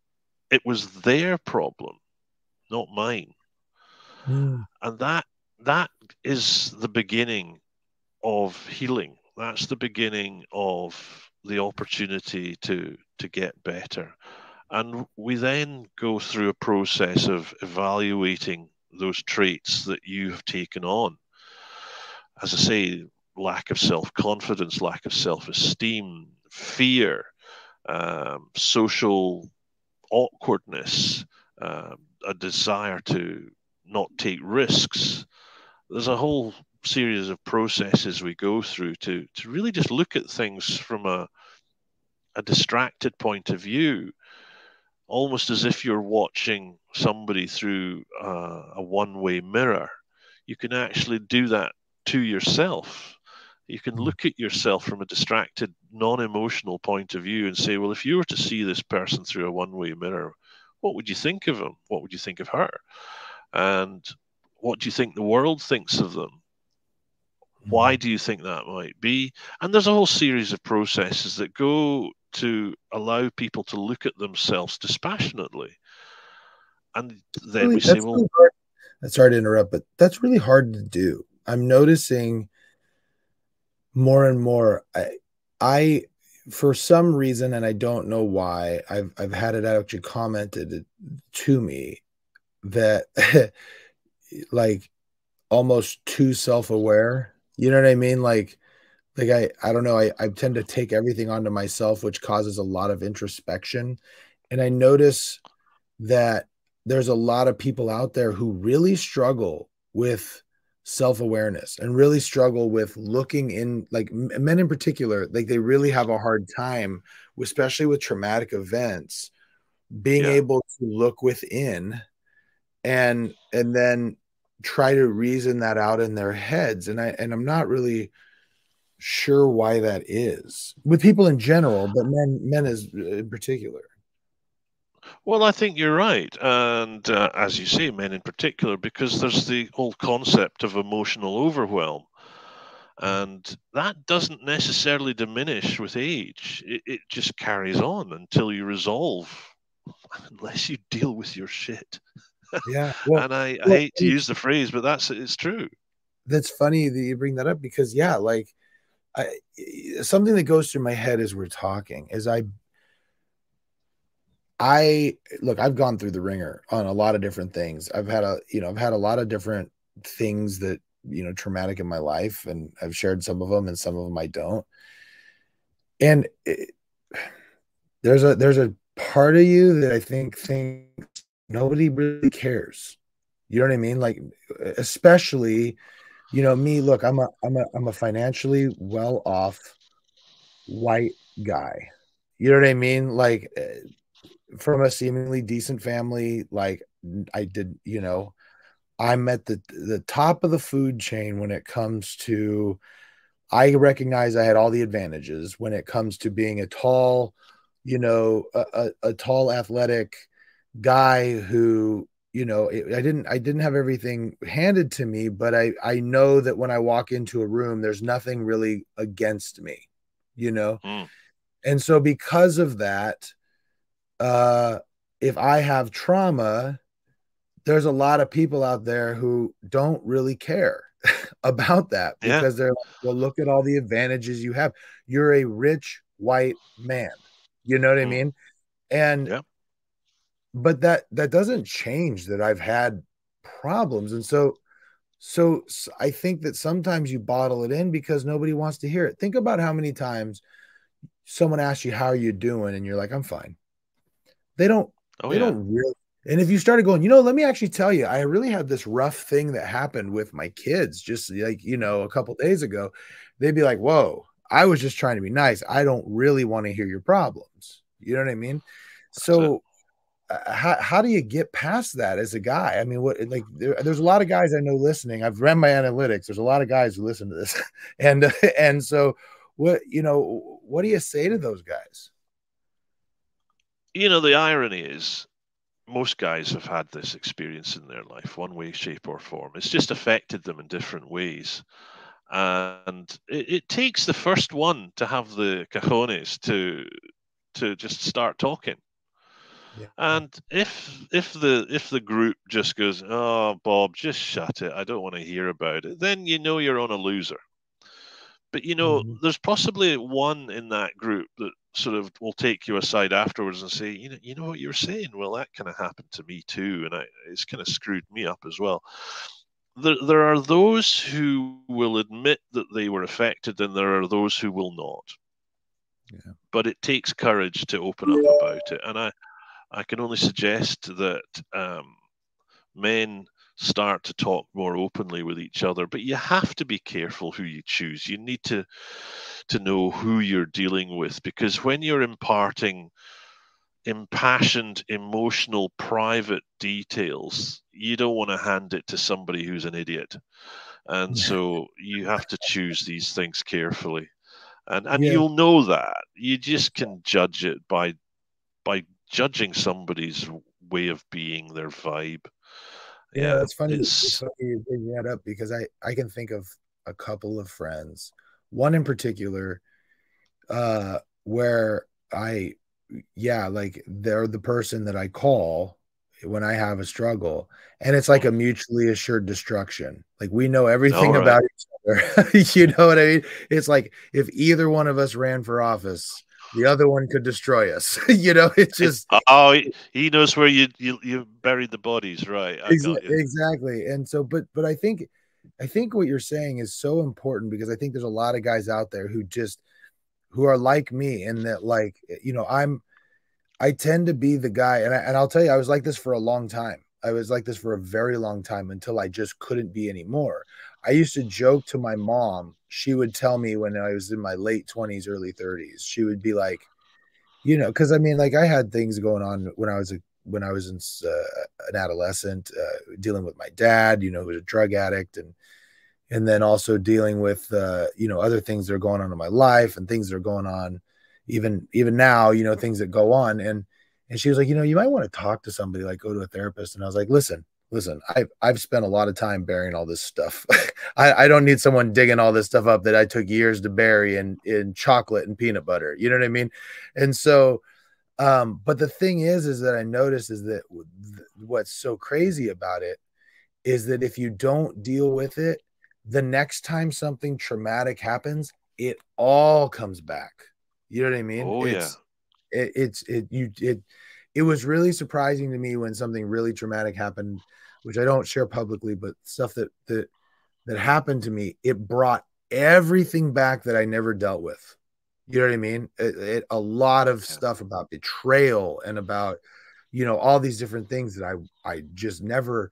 it was their problem, not mine. Mm, And that is the beginning of healing. That's the beginning of the opportunity to get better. And we then go through a process of evaluating those traits that you have taken on. As I say, lack of self confidence, lack of self esteem, fear, social awkwardness, a desire to not take risks. There's a whole series of processes we go through to really just look at things from a distracted point of view, almost as if you're watching somebody through a one-way mirror. You can actually do that to yourself. You can mm, look at yourself from a distracted, non-emotional point of view and say, well, if you were to see this person through a one-way mirror, what would you think of him? What would you think of her? And what do you think the world thinks of them? Why mm. do you think that might be? And there's a whole series of processes that go to allow people to look at themselves dispassionately. And then we say, That's well, really hard. Sorry to interrupt, but that's really hard to do. I'm noticing more and more. I for some reason, and I don't know why, I've had it actually commented to me that like almost too self-aware. You know what I mean? Like I don't know, I tend to take everything onto myself, which causes a lot of introspection. And I notice that there's a lot of people out there who really struggle with self-awareness and really struggle with looking in, like men in particular, like they really have a hard time, especially with traumatic events, being Yeah. able to look within and then try to reason that out in their heads. And I'm not really sure why that is with people in general, but men is in particular. Well, I think you're right. And as you say, men in particular, because there's the whole concept of emotional overwhelm. And that doesn't necessarily diminish with age. It just carries on until you resolve, unless you deal with your shit. Yeah. Well, And I well, hate to use the phrase, but it's true. that's funny that you bring that up because yeah, like I something that goes through my head as we're talking is I look, I've gone through the ringer on a lot of different things. I've had a lot of different things that, traumatic in my life, and I've shared some of them and some of them I don't. And there's a part of you that I think thinks nobody really cares. You know what I mean? Like, especially, me, look, I'm a financially well off white guy. You know what I mean? Like, from a seemingly decent family, like I did, I'm at the top of the food chain when it comes to, I recognize I had all the advantages when it comes to being a tall, a tall athletic guy who, I didn't have everything handed to me, but I know that when I walk into a room, there's nothing really against me, you know? Mm. And so because of that, uh, if I have trauma, there's a lot of people out there who don't really care about that Yeah. because they're like, well, look at all the advantages you have. You're a rich white man. You know what I Mm. mean? And Yeah. but that doesn't change that I've had problems. And so I think that sometimes you bottle it in because nobody wants to hear it. Think about how many times someone asks you how are you doing and you're like, I'm fine. They don't Oh, they yeah. don't really. And if you started going, let me actually tell you, I really had this rough thing that happened with my kids just like, a couple days ago. They'd be like, whoa, I was just trying to be nice. I don't really want to hear your problems. You know what I mean? That's it. So how do you get past that as a guy? I mean, what like there's a lot of guys I know listening. I've ran my analytics. There's a lot of guys who listen to this, and so what do you say to those guys? The irony is most guys have had this experience in their life, one way, shape, or form. It's just affected them in different ways. And it takes the first one to have the cojones to just start talking. Yeah, And if the group just goes, "Oh, Bob, just shut it. I don't want to hear about it," then you're on a loser. But Mhm. there's possibly one in that group that sort of will take you aside afterwards and say, you know what you're saying. Well, that kind of happened to me too, and it's kind of screwed me up as well. There are those who will admit that they were affected, and there are those who will not. Yeah. But it takes courage to open up about it, and I can only suggest that men start to talk more openly with each other. But you have to be careful who you choose. You need to know who you're dealing with, because when you're imparting impassioned, emotional, private details, you don't want to hand it to somebody who's an idiot. And so you have to choose these things carefully. And Yeah, you'll know that. You just can judge it by judging somebody's way of being, their vibe. Yeah, it's funny. It's it's funny you bring that up because I can think of a couple of friends, one in particular, where like they're the person that I call when I have a struggle, and it's like a mutually assured destruction. Like we know all everything right. about each other. You know what I mean? It's like if either one of us ran for office, the other one could destroy us. It's just Oh, he knows where you buried the bodies, right? I got you. exactly. And so, but I think what you're saying is so important because I think there's a lot of guys out there who are like me and that like I tend to be the guy, and I'll tell you, I was like this for a long time. I was like this for a very long time until I just couldn't be anymore. I used to joke to my mom. She would tell me when I was in my late 20s, early 30s, she would be like, because I mean, like I had things going on when I was an adolescent, dealing with my dad, who was a drug addict, and then also dealing with other things that are going on in my life and things that are going on even now, things that go on. And she was like, you might want to talk to somebody, like go to a therapist. And I was like, listen, I've spent a lot of time burying all this stuff. I don't need someone digging all this stuff up that I took years to bury in chocolate and peanut butter. You know what I mean? And so, but the thing is that I noticed is that what's so crazy about it is that if you don't deal with it, the next time something traumatic happens, it all comes back. You know what I mean? Oh yeah. It was really surprising to me when something really traumatic happened, which I don't share publicly, but stuff that happened to me, it brought everything back that I never dealt with. You know what I mean? A lot of stuff about betrayal and about, all these different things that I just never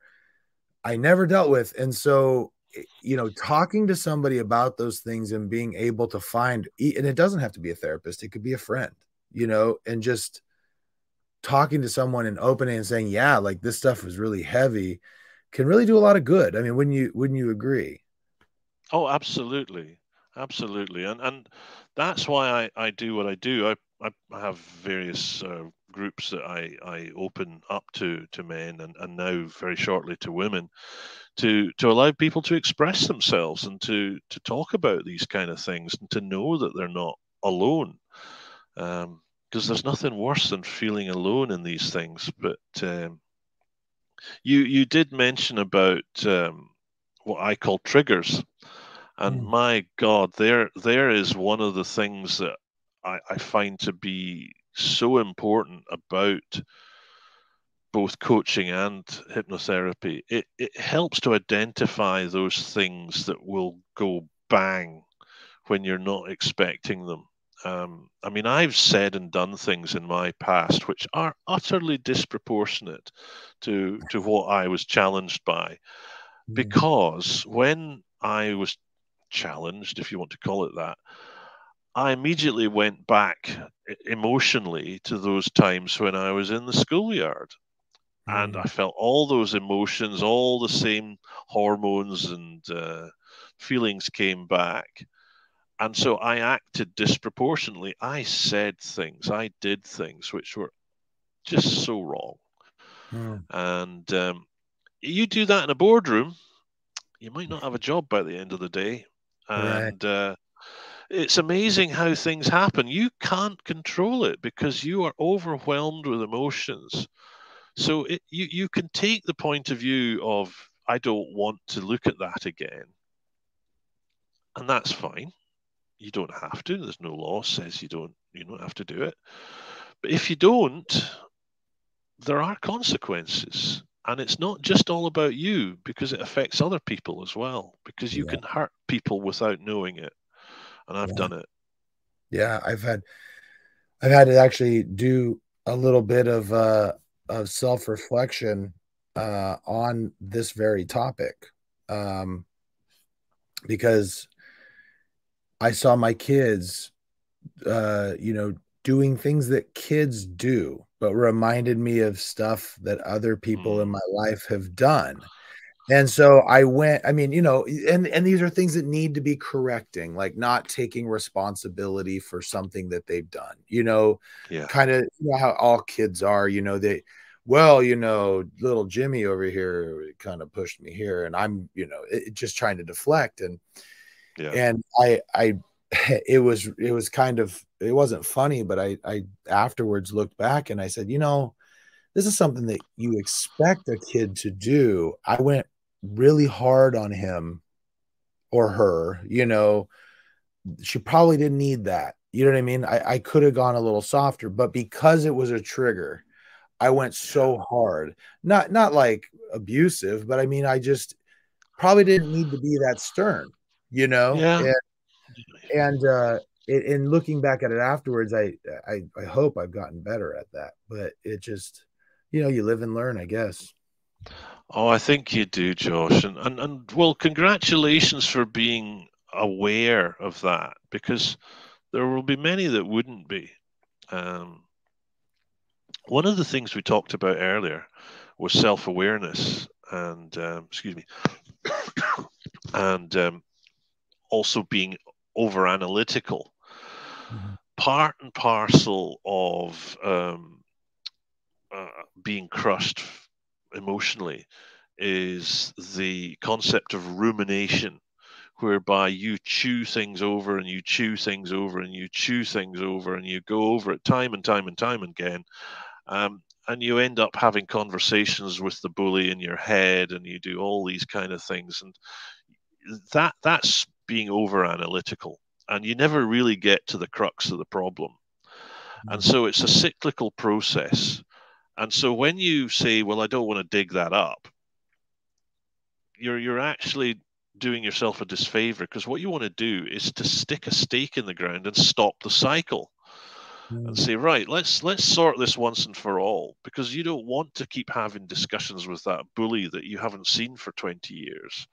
dealt with. And so, talking to somebody about those things and being able to find, and it doesn't have to be a therapist, it could be a friend, and just talking to someone and opening and saying, yeah, like this stuff is really heavy, can really do a lot of good. I mean, wouldn't you agree? Oh, absolutely, absolutely, and that's why I do what I do. I have various groups that I open up to men, and now very shortly to women, to allow people to express themselves and to talk about these kind of things and to know that they're not alone. Because there's nothing worse than feeling alone in these things. But you did mention about what I call triggers. And my God, there is one of the things that I find to be so important about both coaching and hypnotherapy. It helps to identify those things that will go bang when you're not expecting them. I mean, I've said and done things in my past which are utterly disproportionate to what I was challenged by, because when I was challenged, if you want to call it that, I immediately went back emotionally to those times when I was in the schoolyard. And I felt all those emotions, all the same hormones and feelings came back. And so I acted disproportionately. I said things, I did things which were just so wrong. And you do that in a boardroom, you might not have a job by the end of the day. Right. And it's amazing how things happen. You can't control it because you are overwhelmed with emotions. So you can take the point of view of, I don't want to look at that again. And that's fine. You don't have to. There's no law says you don't have to do it. But if you don't, there are consequences. And it's not just all about you, because it affects other people as well, because you Yeah. can hurt people without knowing it. And I've Yeah. done it. Yeah. I've had to actually do a little bit of self-reflection on this very topic. Because I saw my kids, doing things that kids do, but reminded me of stuff that other people in my life have done. And so I went, I mean, and these are things that need to be correcting, like not taking responsibility for something that they've done, Yeah. kind of, how all kids are, little Jimmy over here kind of pushed me here and I'm, just trying to deflect. Yeah. And I it was kind of, it wasn't funny, but I afterwards looked back and I said, this is something that you expect a kid to do. I went really hard on him or her, she probably didn't need that. You know what I mean? I could have gone a little softer, but because it was a trigger, I went so hard. Not like abusive, but I mean, I just probably didn't need to be that stern, Yeah. and in looking back at it afterwards, I hope I've gotten better at that. But it just, you live and learn, I guess. Oh, I think you do, Josh. And well, congratulations for being aware of that, because there will be many that wouldn't be. Um, One of the things we talked about earlier was self-awareness and excuse me, and also being over analytical. Mhm. Part and parcel of being crushed emotionally is the concept of rumination, whereby you chew things over and you chew things over and you chew things over and you go over it time and time and time again. And you end up having conversations with the bully in your head, and you do all these kind of things, and that's being over analytical, and you never really get to the crux of the problem. And Mhm. so it's a cyclical process. And so when you say, well, I don't want to dig that up, you're actually doing yourself a disfavor, because what you want to do is to stick a stake in the ground and stop the cycle and Mhm. say, right, let's sort this once and for all, because you don't want to keep having discussions with that bully that you haven't seen for 20 years.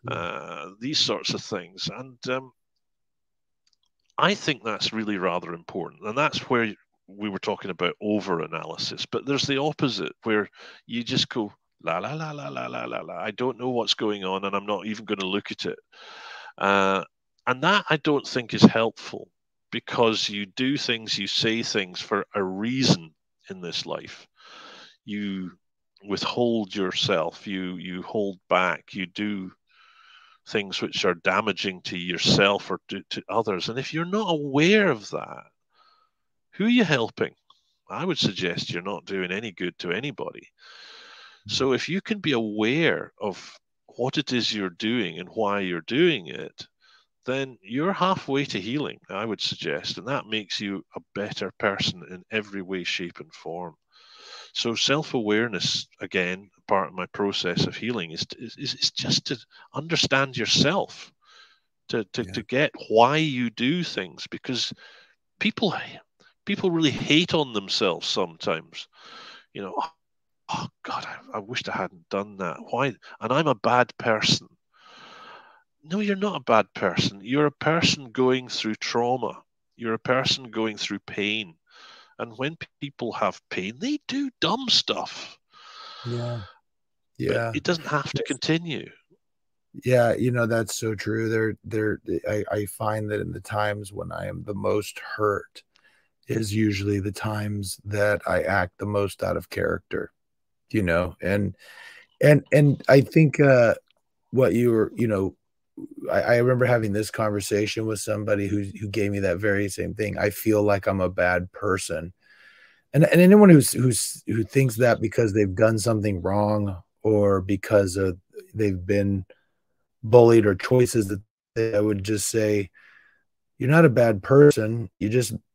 True. These sorts of things. And I think that's really rather important. And that's where we were talking about over analysis. But there's the opposite, where you just go, la, la, la, la, la, la, la, la. I don't know what's going on, and I'm not even going to look at it. Uh, and that I don't think is helpful, because you do things, you say things for a reason in this life. You withhold yourself, you hold back, you do things which are damaging to yourself or to others. And if you're not aware of that, who are you helping? I would suggest you're not doing any good to anybody. So if you can be aware of what it is you're doing and why you're doing it, then you're halfway to healing, I would suggest. And that makes you a better person in every way, shape, and form. So self awareness, again, part of my process of healing is just to understand yourself, to Yeah. get why you do things, because people people really hate on themselves sometimes. You know, oh God, I wished I hadn't done that. Why? And I'm a bad person. No, you're not a bad person. You're a person going through trauma. You're a person going through pain. And when people have pain, they do dumb stuff, Yeah. but Yeah. it doesn't have to continue. Yeah, that's so true. I find that in the times when I am the most hurt is usually the times that I act the most out of character, and I think what you were, I remember having this conversation with somebody who gave me that very same thing. I feel like I'm a bad person. And anyone who thinks that because they've done something wrong or because of they've been bullied or choices that I would just say, you're not a bad person.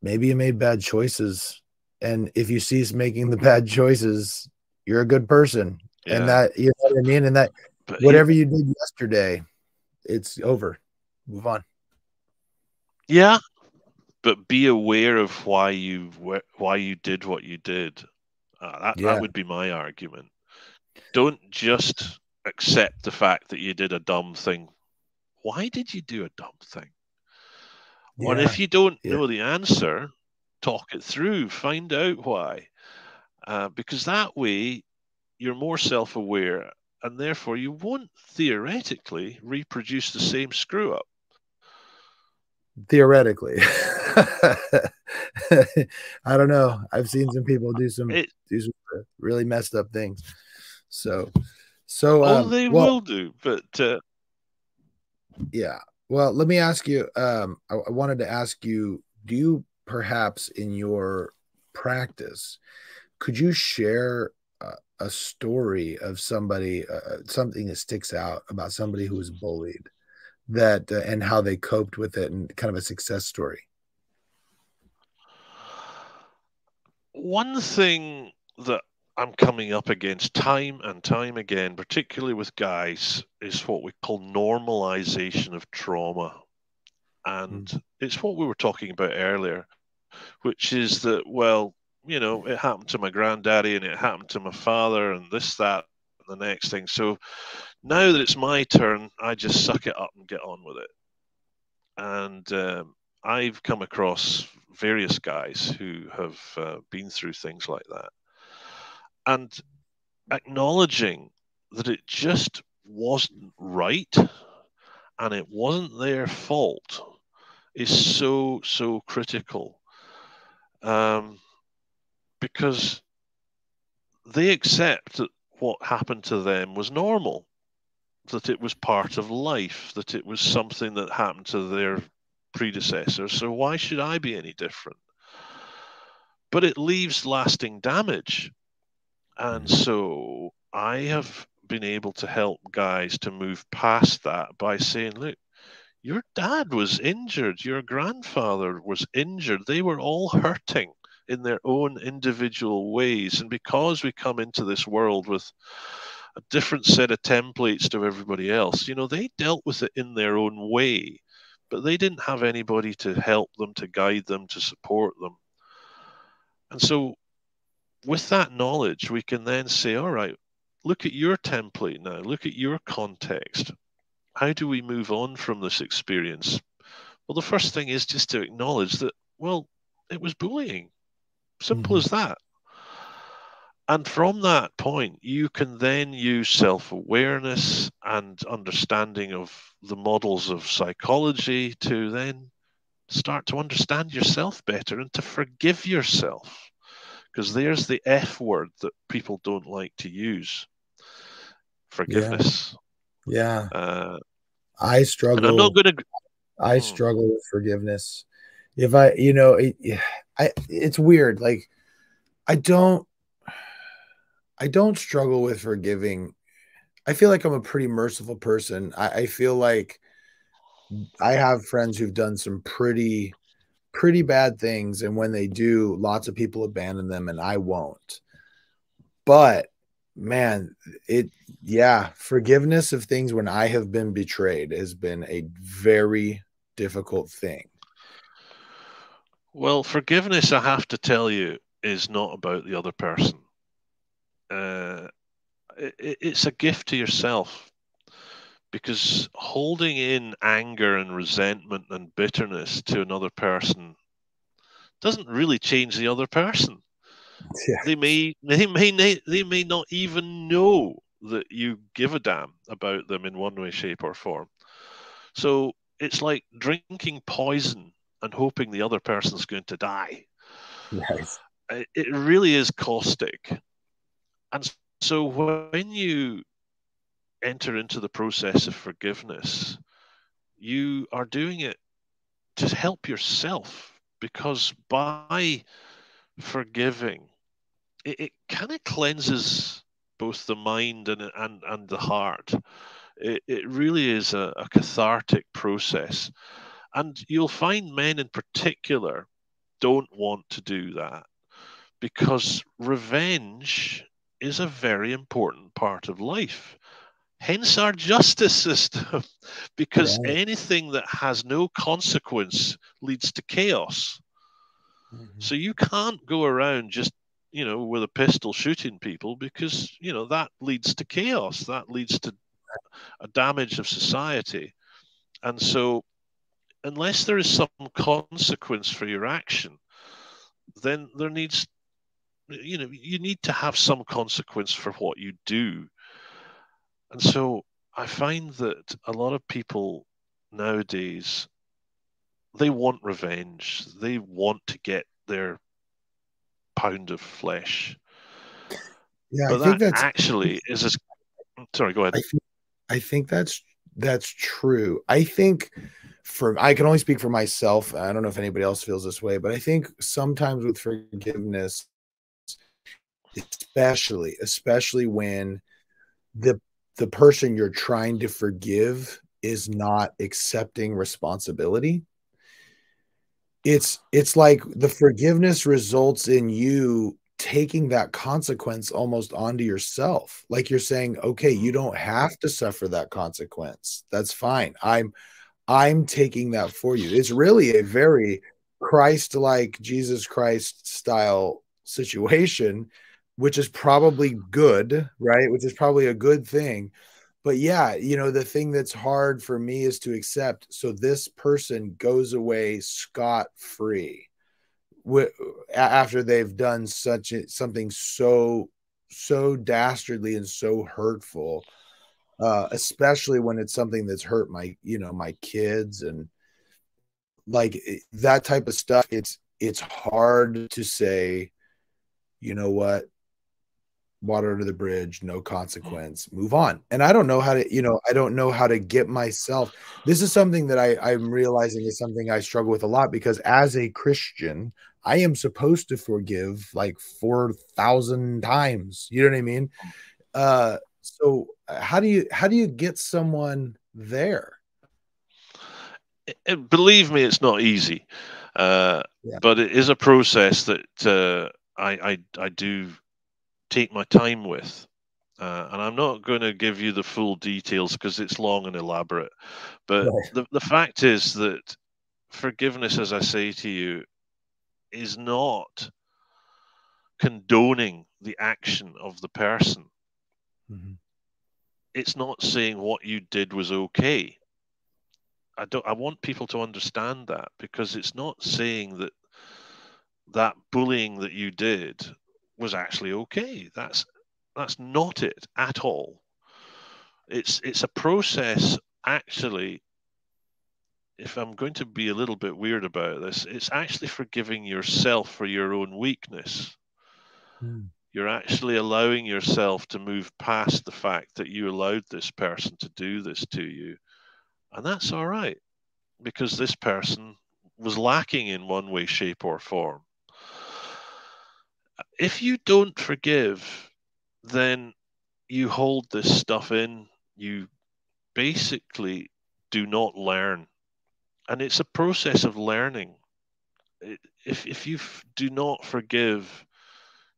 Maybe you made bad choices. And if you cease making the bad choices, you're a good person. And Yeah. that, you know what I mean? And that But whatever you did yesterday, it's over. Move on. yeah, but be aware of why you did what you did. That Yeah. would be my argument. Don't just accept the fact that you did a dumb thing. Why did you do a dumb thing? Or Yeah. if you don't Yeah. know the answer, talk it through, find out why. Because that way you're more self aware, and therefore you won't theoretically reproduce the same screw up. Theoretically. I don't know. I've seen some people It, do some really messed up things. So so oh, they well, will do, but yeah. Well, let me ask you, I wanted to ask you, do you perhaps in your practice, could you share a story of somebody, something that sticks out about somebody who was bullied that and how they coped with it and kind of a success story? one thing that I'm coming up against time and time again, particularly with guys, is what we call normalization of trauma. And Mm. it's what we were talking about earlier, which is that, well, it happened to my granddaddy and it happened to my father and this, that. and the next thing. So now that it's my turn, I just suck it up and get on with it. And I've come across various guys who have been through things like that. And acknowledging that it just wasn't right and it wasn't their fault is so, so critical. Because they accept that what happened to them was normal, that it was part of life, that it was something that happened to their predecessors. So why should I be any different? But it leaves lasting damage. And so I have been able to help guys to move past that by saying, look, your dad was injured, your grandfather was injured, they were all hurting in their own individual ways. And because we come into this world with a different set of templates to everybody else, you know, they dealt with it in their own way, but they didn't have anybody to help them, to guide them, to support them. And so with that knowledge, we can then say, all right, look at your template now, look at your context. How do we move on from this experience? Well, the first thing is just to acknowledge that, well, it was bullying. Simple as that. And from that point, you can then use self-awareness and understanding of the models of psychology to then start to understand yourself better and to forgive yourself. Because there's the F word that people don't like to use. Forgiveness. Yeah. I struggle. And I'm not going to. I struggle with forgiveness. If I, you know, it's weird. Like, I don't struggle with forgiving. I feel like I'm a pretty merciful person. I feel like I have friends who've done some pretty bad things, and when they do, lots of people abandon them, and I won't. But man, forgiveness of things when I have been betrayed has been a very difficult thing. Well, forgiveness, I have to tell you, is not about the other person. It's a gift to yourself, because holding in anger and resentment and bitterness to another person doesn't really change the other person. Yeah. They may not even know that you give a damn about them in one way, shape, or form. So it's like drinking poison and hoping the other person's going to die. Yes. It really is caustic. And so when you enter into the process of forgiveness, you are doing it to help yourself, because by forgiving, it kind of cleanses both the mind and the heart. It really is a cathartic process. And you'll find men in particular don't want to do that, because revenge is a very important part of life. Hence our justice system, because anything that has no consequence leads to chaos. So you can't go around just, you know, with a pistol shooting people, because, you know, that leads to chaos. That leads to a damage of society. And so unless there is some consequence for your action, then there needs, you know, you need to have some consequence for what you do. And so I find that a lot of people nowadays, they want revenge. They want to get their pound of flesh. Yeah, but I think that that's actually is a... Sorry, go ahead. I think that's true. I think I can only speak for myself. I don't know if anybody else feels this way, but I think sometimes with forgiveness, especially when the person you're trying to forgive is not accepting responsibility, it's like the forgiveness results in you taking that consequence almost onto yourself. Like you're saying, okay, you don't have to suffer that consequence. That's fine. I'm taking that for you. It's really a very Christ-like, Jesus Christ style situation, which is probably good, right? Which is probably a good thing. But yeah, the thing that's hard for me is to accept. So this person goes away scot free after they've done something so dastardly and so hurtful, especially when it's something that's hurt my kids and like that type of stuff. It's hard to say, you know what, water under the bridge, no consequence, move on. And I don't know how to, I don't know how to get myself. This is something that I'm realizing is something I struggle with a lot, because as a Christian, I am supposed to forgive like 4,000 times. You know what I mean? So how do you get someone there? Believe me, it's not easy, Yeah. but it is a process that I do take my time with. And I'm not going to give you the full details because it's long and elaborate. But Right. the fact is that forgiveness, as I say to you, is not condoning the action of the person. Mhm. It's not saying what you did was okay. I want people to understand that, because it's not saying that that bullying that you did was actually okay. That's not it at all. It's a process, actually. If I'm going to be a little bit weird about this, it's actually forgiving yourself for your own weakness. Mm. You're actually allowing yourself to move past the fact that you allowed this person to do this to you. And that's all right, because this person was lacking in one way, shape, or form. If you don't forgive, then you hold this stuff in. You basically do not learn. And it's a process of learning. If you do not forgive,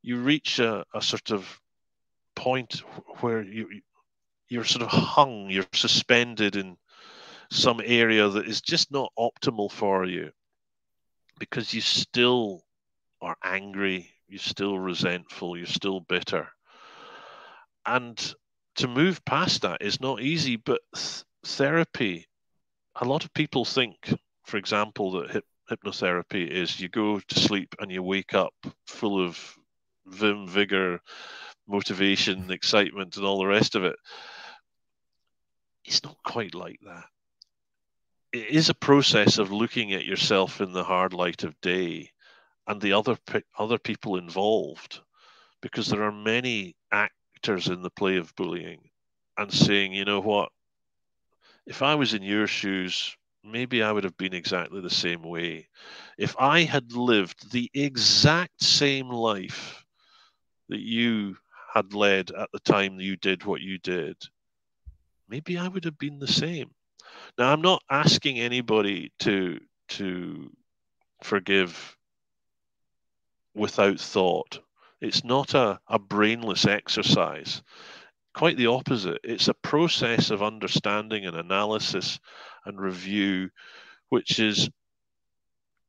you reach a sort of point where you're sort of hung, you're suspended in some area that is just not optimal for you, because you still are angry, you're still resentful, you're still bitter. And to move past that is not easy, but therapy, a lot of people think, for example, that hypnotherapy is you go to sleep and you wake up full of vim, vigor, motivation, excitement, and all the rest of it. It's not quite like that. It is a process of looking at yourself in the hard light of day and the other people involved, because there are many actors in the play of bullying, and saying, you know what, if I was in your shoes, maybe I would have been exactly the same way. If I had lived the exact same life that you had led at the time you did what you did, maybe I would have been the same. Now, I'm not asking anybody to forgive without thought. It's not a brainless exercise. Quite the opposite. It's a process of understanding and analysis and review, which is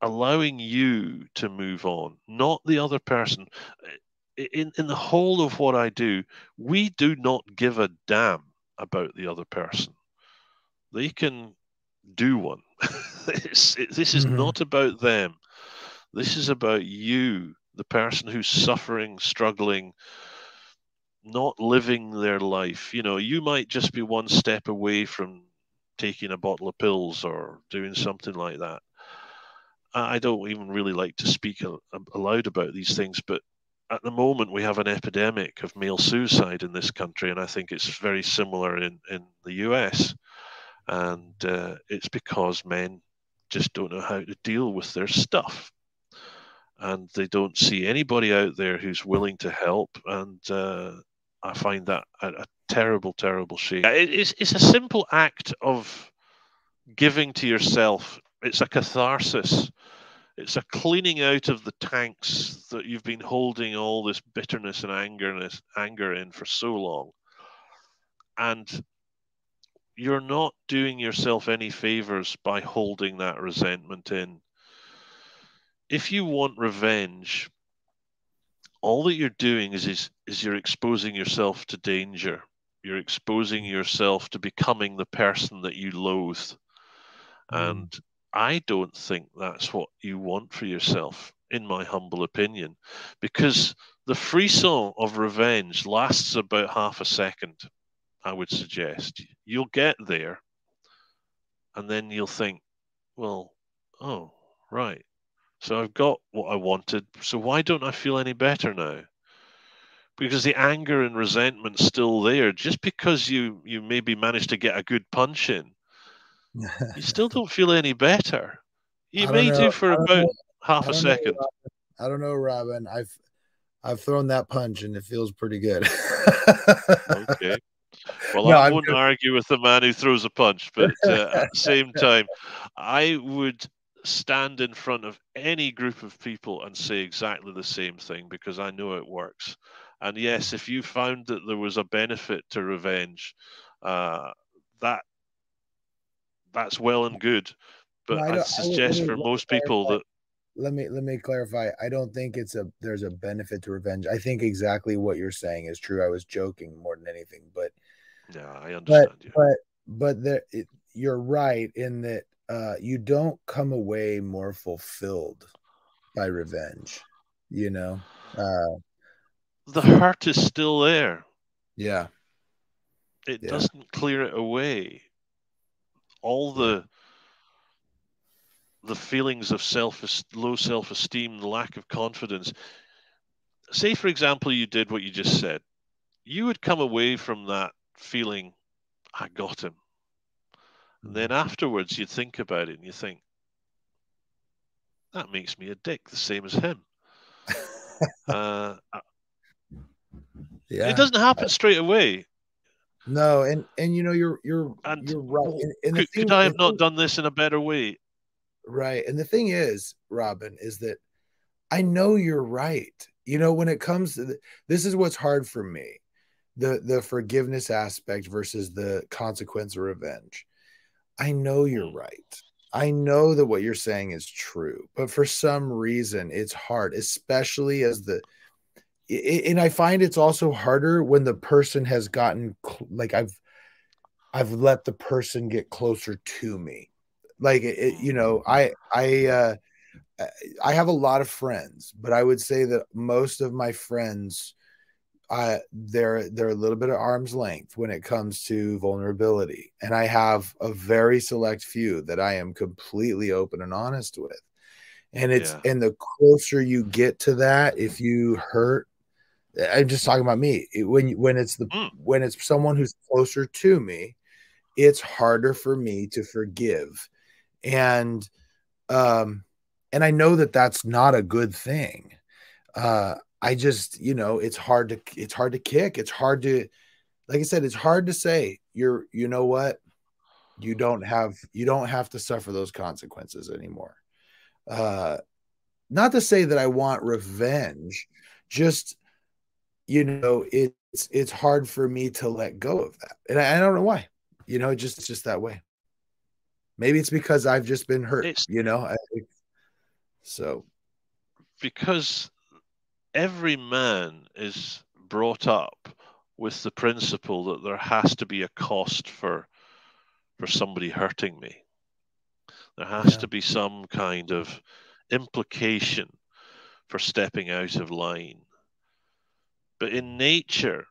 allowing you to move on, not the other person. In the whole of what I do, we do not give a damn about the other person. They can do one. This is Mhm. not about them. This is about you, the person who's suffering, struggling, not living their life. You might just be one step away from taking a bottle of pills or doing something like that. I don't even really like to speak aloud about these things, but at the moment we have an epidemic of male suicide in this country, and I think it's very similar in the US. And it's because men just don't know how to deal with their stuff, and they don't see anybody out there who's willing to help. And I find that a terrible, terrible shame. It's a simple act of giving to yourself. It's a catharsis. It's a cleaning out of the tanks that you've been holding all this bitterness and anger in for so long. And you're not doing yourself any favors by holding that resentment in. If you want revenge, all that you're doing is you're exposing yourself to danger. You're exposing yourself to becoming the person that you loathe. Mm. And I don't think that's what you want for yourself, in my humble opinion, because the frisson of revenge lasts about half a second, I would suggest. You'll get there, and then you'll think, well, oh, right. So I've got what I wanted. So why don't I feel any better now? Because the anger and resentment's still there. Just because you maybe managed to get a good punch in, you still don't feel any better. You I don't may know. do for I don't about know. half I a don't know. second. I don't know, Robin. I've thrown that punch and it feels pretty good. Okay. Well, No, I I'm won't argue with the man who throws a punch, but at the same time, I would stand in front of any group of people and say exactly the same thing because I know it works. And yes, if you found that there was a benefit to revenge, uh, that that's well and good. no, But I I don't. suggest for Let me most people clarify. that Let me clarify. I don't think there's a benefit to revenge. I think exactly what you're saying is true. I was joking more than anything, yeah, I but understand you. but you're right in that you don't come away more fulfilled by revenge. You know, uh, The hurt is still there. yeah, It yeah, doesn't clear it away. All yeah. the feelings of low self-esteem, the lack of confidence. Say, for example, you did what you just said. You would come away from that feeling, I got him. And then Mm. afterwards, you'd think about it and you think, that makes me a dick, the same as him. Uh, it Yeah. doesn't happen straight away. No, and you're And you're right. And could I have not done this in a better way? right. And the thing is, Robin, is that I know you're right. You know, when it comes to this is what's hard for me. The forgiveness aspect versus the consequence of revenge. I know you're Hmm. right. I know that what you're saying is true, but for some reason it's hard, especially as and I find it's also harder when the person has gotten like I've let the person get closer to me. Like you Hmm. know, I have a lot of friends, but I would say that most of my friends they're a little bit at arm's length when it comes to vulnerability. And I have a very select few that I am completely open and honest with. Yeah. And the closer you get to that, if you hurt, I'm just talking about me. Hmm. When it's someone who's closer to me, it's harder for me to forgive. And um and I know that that's not a good thing. I just, it's hard to kick. It's hard to, like I said, it's hard to say you know what? You don't have to suffer those consequences anymore. Uh, Not to say that I want revenge, just, it's hard for me to let go of that. And I don't know why, it's just that way. Maybe it's because I've just been hurt, It's so because every man is brought up with the principle that there has to be a cost for somebody hurting me. There has yeah. to be some kind of implication for stepping out of line. But in nature,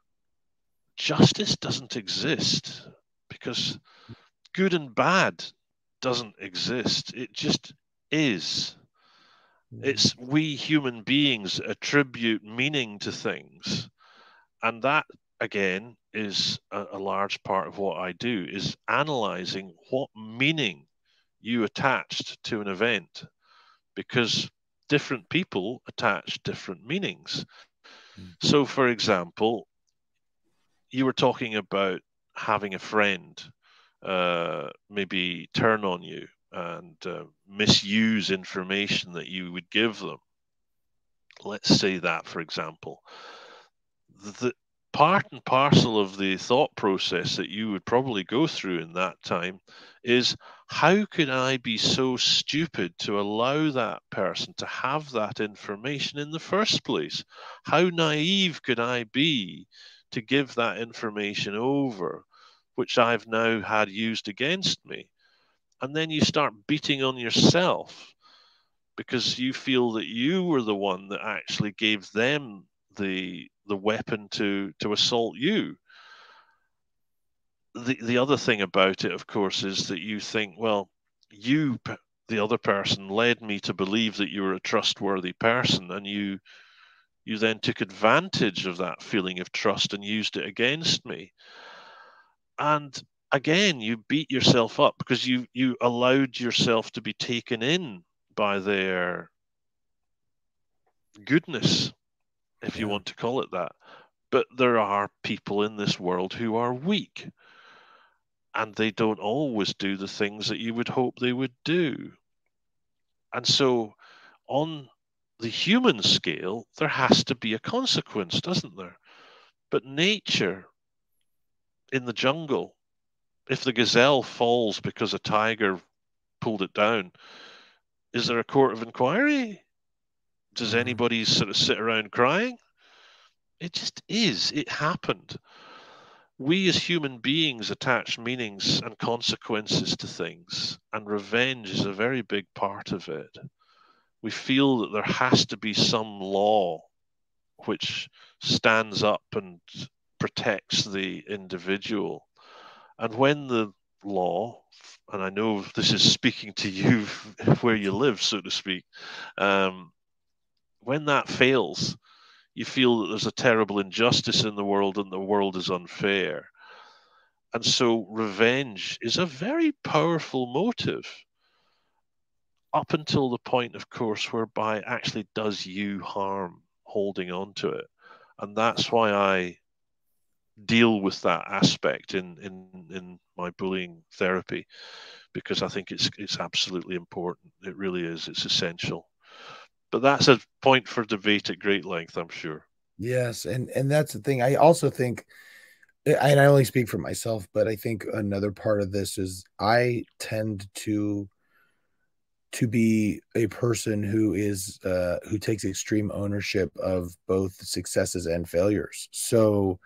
justice doesn't exist because good and bad doesn't exist. It just is. Mm, It's we human beings attribute meaning to things. And that, again, is a large part of what I do, is analyzing what meaning you attached to an event because different people attach different meanings. mm, So, for example, you were talking about having a friend maybe turn on you and misuse information that you would give them. Let's say that, for example. The part and parcel of the thought process that you would probably go through in that time is how could I be so stupid to allow that person to have that information in the first place? How naive could I be to give that information over, which I've now had used against me? And then you start beating on yourself because you feel that you were the one that actually gave them the weapon to assault you. The other thing about it, of course, is that you think, well, the other person, led me to believe that you were a trustworthy person, and you then took advantage of that feeling of trust and used it against me. And again, you beat yourself up because you allowed yourself to be taken in by their goodness, if you want to call it that. But there are people in this world who are weak, and they don't always do the things that you would hope they would do. And so, on the human scale, there has to be a consequence, doesn't there? But nature, in the jungle, if the gazelle falls because a tiger pulled it down, is there a court of inquiry? Does anybody sort of sit around crying? It just is. It happened. We as human beings attach meanings and consequences to things, and revenge is a very big part of it. We feel that there has to be some law which stands up and protects the individual. And when the law, and I know this is speaking to you where you live, so to speak, when that fails, you feel that there's a terrible injustice in the world and the world is unfair. And so revenge is a very powerful motive up until the point, of course, whereby it actually does you harm holding on to it. And that's why I deal with that aspect in my bullying therapy, because I think it's absolutely important. It really is. It's essential. But that's a point for debate at great length, I'm sure. Yes, and that's the thing. I also think, and I only speak for myself, but I think another part of this is I tend to be a person who is who takes extreme ownership of both successes and failures. So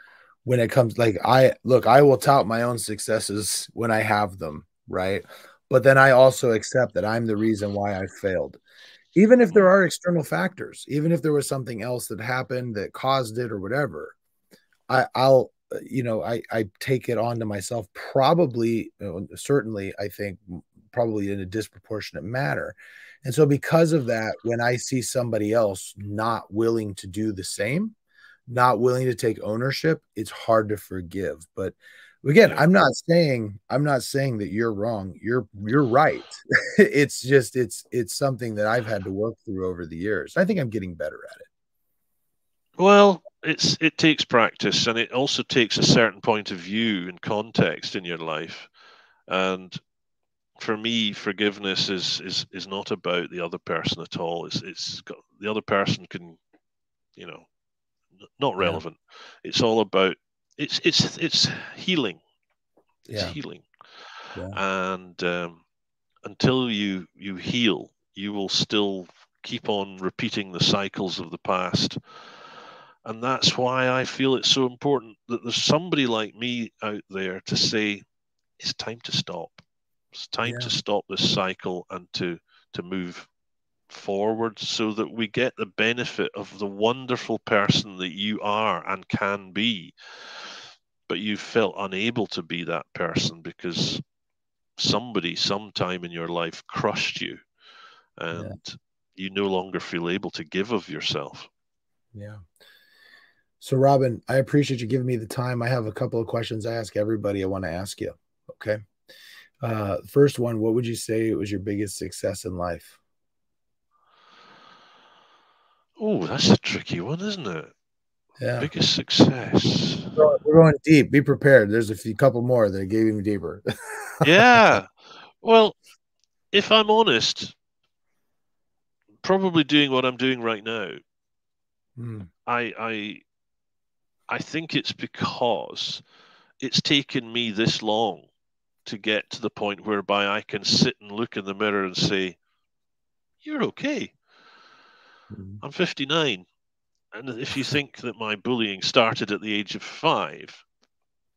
when it comes, like, I will tout my own successes when I have them, right? But then I also accept that I'm the reason why I failed. Even if there are external factors, even if there was something else that happened that caused it or whatever, I'll I take it onto myself, probably, certainly, I think probably in a disproportionate manner. And so because of that, when I see somebody else not willing to do the same, not willing to take ownership, it's hard to forgive. But again, Yeah. I'm not saying that you're wrong. You're right. It's just it's something that I've had to work through over the years. I think I'm getting better at it. Well, it takes practice, and it also takes a certain point of view and context in your life. And for me, forgiveness is not about the other person at all. It's got, the other person can, you know, not Yeah. relevant. It's all about it's healing. It's Yeah. healing, Yeah. and until you heal, you will still keep on repeating the cycles of the past. And that's why I feel it's so important that there's somebody like me out there to say, it's time to stop. It's time Yeah. to stop this cycle and to move forward so that we get the benefit of the wonderful person that you are and can be. But you felt unable to be that person because somebody sometime in your life crushed you, Yeah. and you no longer feel able to give of yourself. Yeah. So, Robin, I appreciate you giving me the time. I have a couple of questions I ask everybody I want to ask you. Okay. First one, what would you say was your biggest success in life? Oh, that's a tricky one, isn't it? Yeah. Biggest success. We're going deep. Be prepared. There's a few couple more that get even deeper. Yeah. Well, if I'm honest, probably doing what I'm doing right now. Hmm. I I think it's because it's taken me this long to get to the point whereby I can sit and look in the mirror and say, you're okay. I'm 59. And if you think that my bullying started at the age of 5,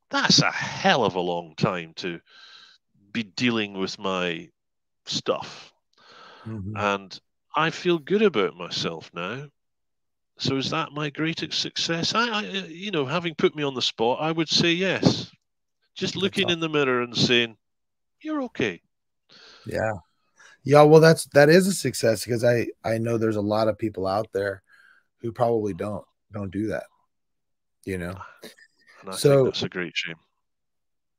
that's a hell of a long time to be dealing with my stuff. And I feel good about myself now. So is that my greatest success? I having put me on the spot, I would say yes. Just looking in the mirror and saying, you're okay. Yeah. Yeah. Well, that is a success, because I know there's a lot of people out there who probably don't do that, And I think that's a great shame.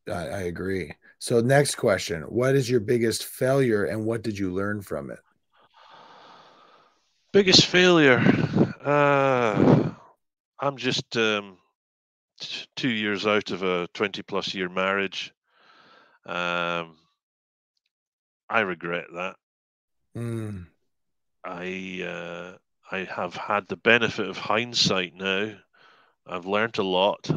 I agree. So next question, what is your biggest failure and what did you learn from it? Biggest failure. I'm just 2 years out of a 20+ year marriage. I regret that. I have had the benefit of hindsight now. I've learned a lot,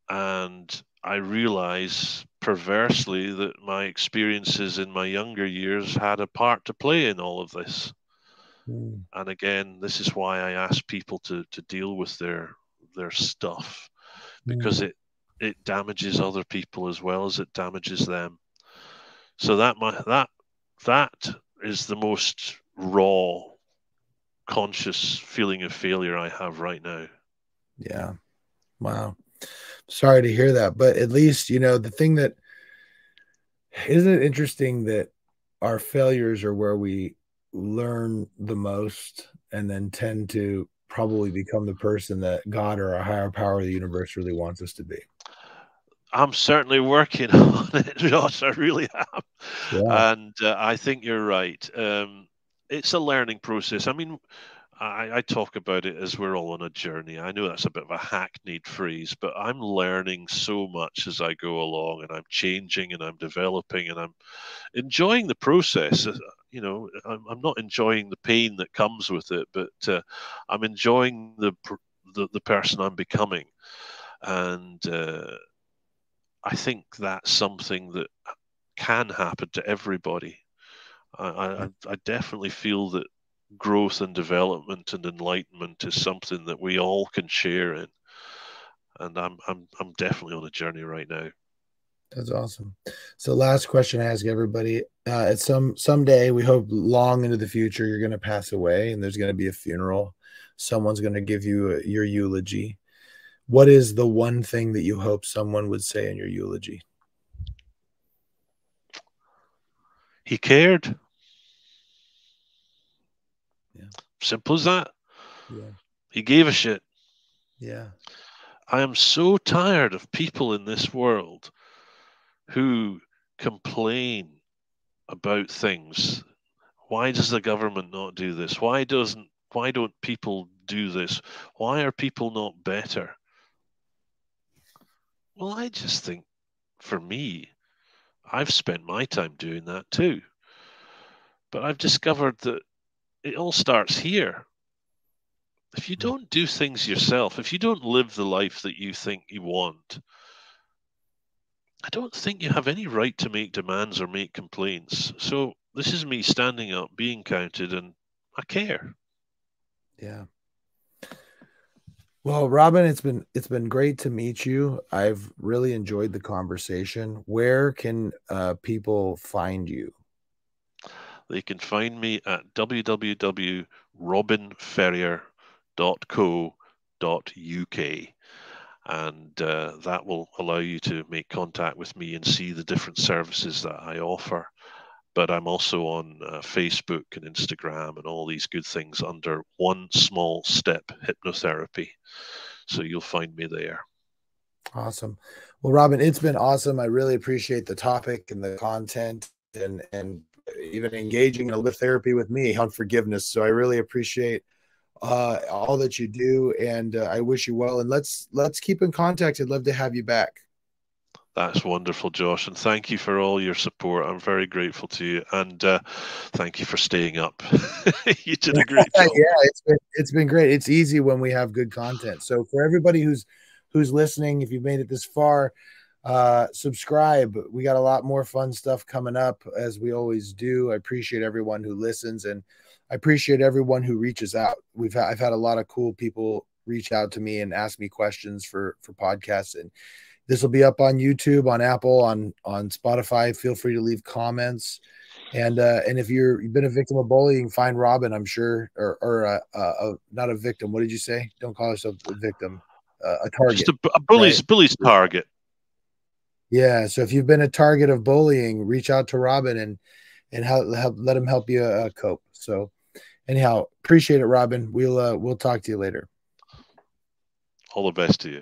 and I realize perversely that my experiences in my younger years had a part to play in all of this. And again, this is why I ask people to deal with their stuff, because it damages other people as well as it damages them. So that is the most raw, conscious feeling of failure I have right now. Yeah. Wow. Sorry to hear that, but at least, the thing that isn't it interesting that our failures are where we learn the most and then tend to probably become the person that God or a higher power of the universe really wants us to be. I'm certainly working on it, Josh. I really am. Yeah. And I think you're right. It's a learning process. I mean, I talk about it as we're all on a journey. I know that's a bit of a hackneyed phrase, but I'm learning so much as I go along, and I'm changing and I'm developing and I'm enjoying the process. I'm not enjoying the pain that comes with it, but I'm enjoying the person I'm becoming. And I think that's something that can happen to everybody. I definitely feel that growth and development and enlightenment is something that we all can share in, and I'm definitely on a journey right now. That's awesome. So last question I ask everybody, at someday, we hope long into the future, you're going to pass away and there's going to be a funeral. Someone's going to give you your eulogy. What is the one thing that you hope someone would say in your eulogy? He cared. Yeah. Simple as that. Yeah. He gave a shit. Yeah. I am so tired of people in this world who complain about things. Why does the government not do this? Why don't people do this? Why are people not better? Well, I just think, for me, I've spent my time doing that too. But I've discovered that it all starts here. If you don't do things yourself, if you don't live the life that you think you want, I don't think you have any right to make demands or make complaints. So this is me standing up, being counted, and I care. Yeah. Well, Robin, it's been great to meet you. I've really enjoyed the conversation. Where can people find you? They can find me at www.robinferrier.co.uk. And that will allow you to make contact with me and see the different services that I offer. But I'm also on Facebook and Instagram and all these good things under One Small Step Hypnotherapy. So you'll find me there. Awesome. Well, Robin, it's been awesome. I really appreciate the topic and the content and even engaging in a lift therapy with me on forgiveness. So I really appreciate all that you do, and I wish you well. And let's keep in contact. I'd love to have you back. That's wonderful, Josh, and thank you for all your support. I'm very grateful to you, and thank you for staying up. You did a great job. Yeah, it's been great. It's easy when we have good content. So for everybody who's listening, if you've made it this far, Subscribe. We got a lot more fun stuff coming up, as we always do. I appreciate everyone who listens, and I appreciate everyone who reaches out. I've had a lot of cool people reach out to me and ask me questions for podcasts, and this will be up on YouTube, on Apple, on Spotify. Feel free to leave comments. And if you've been a victim of bullying, find Robin, I'm sure, or not a victim. What did you say? Don't call yourself a victim. A target. Just a bully's right? bully's target. Yeah. So if you've been a target of bullying, reach out to Robin and help let him help you cope. So anyhow, appreciate it, Robin. We'll talk to you later. All the best to you.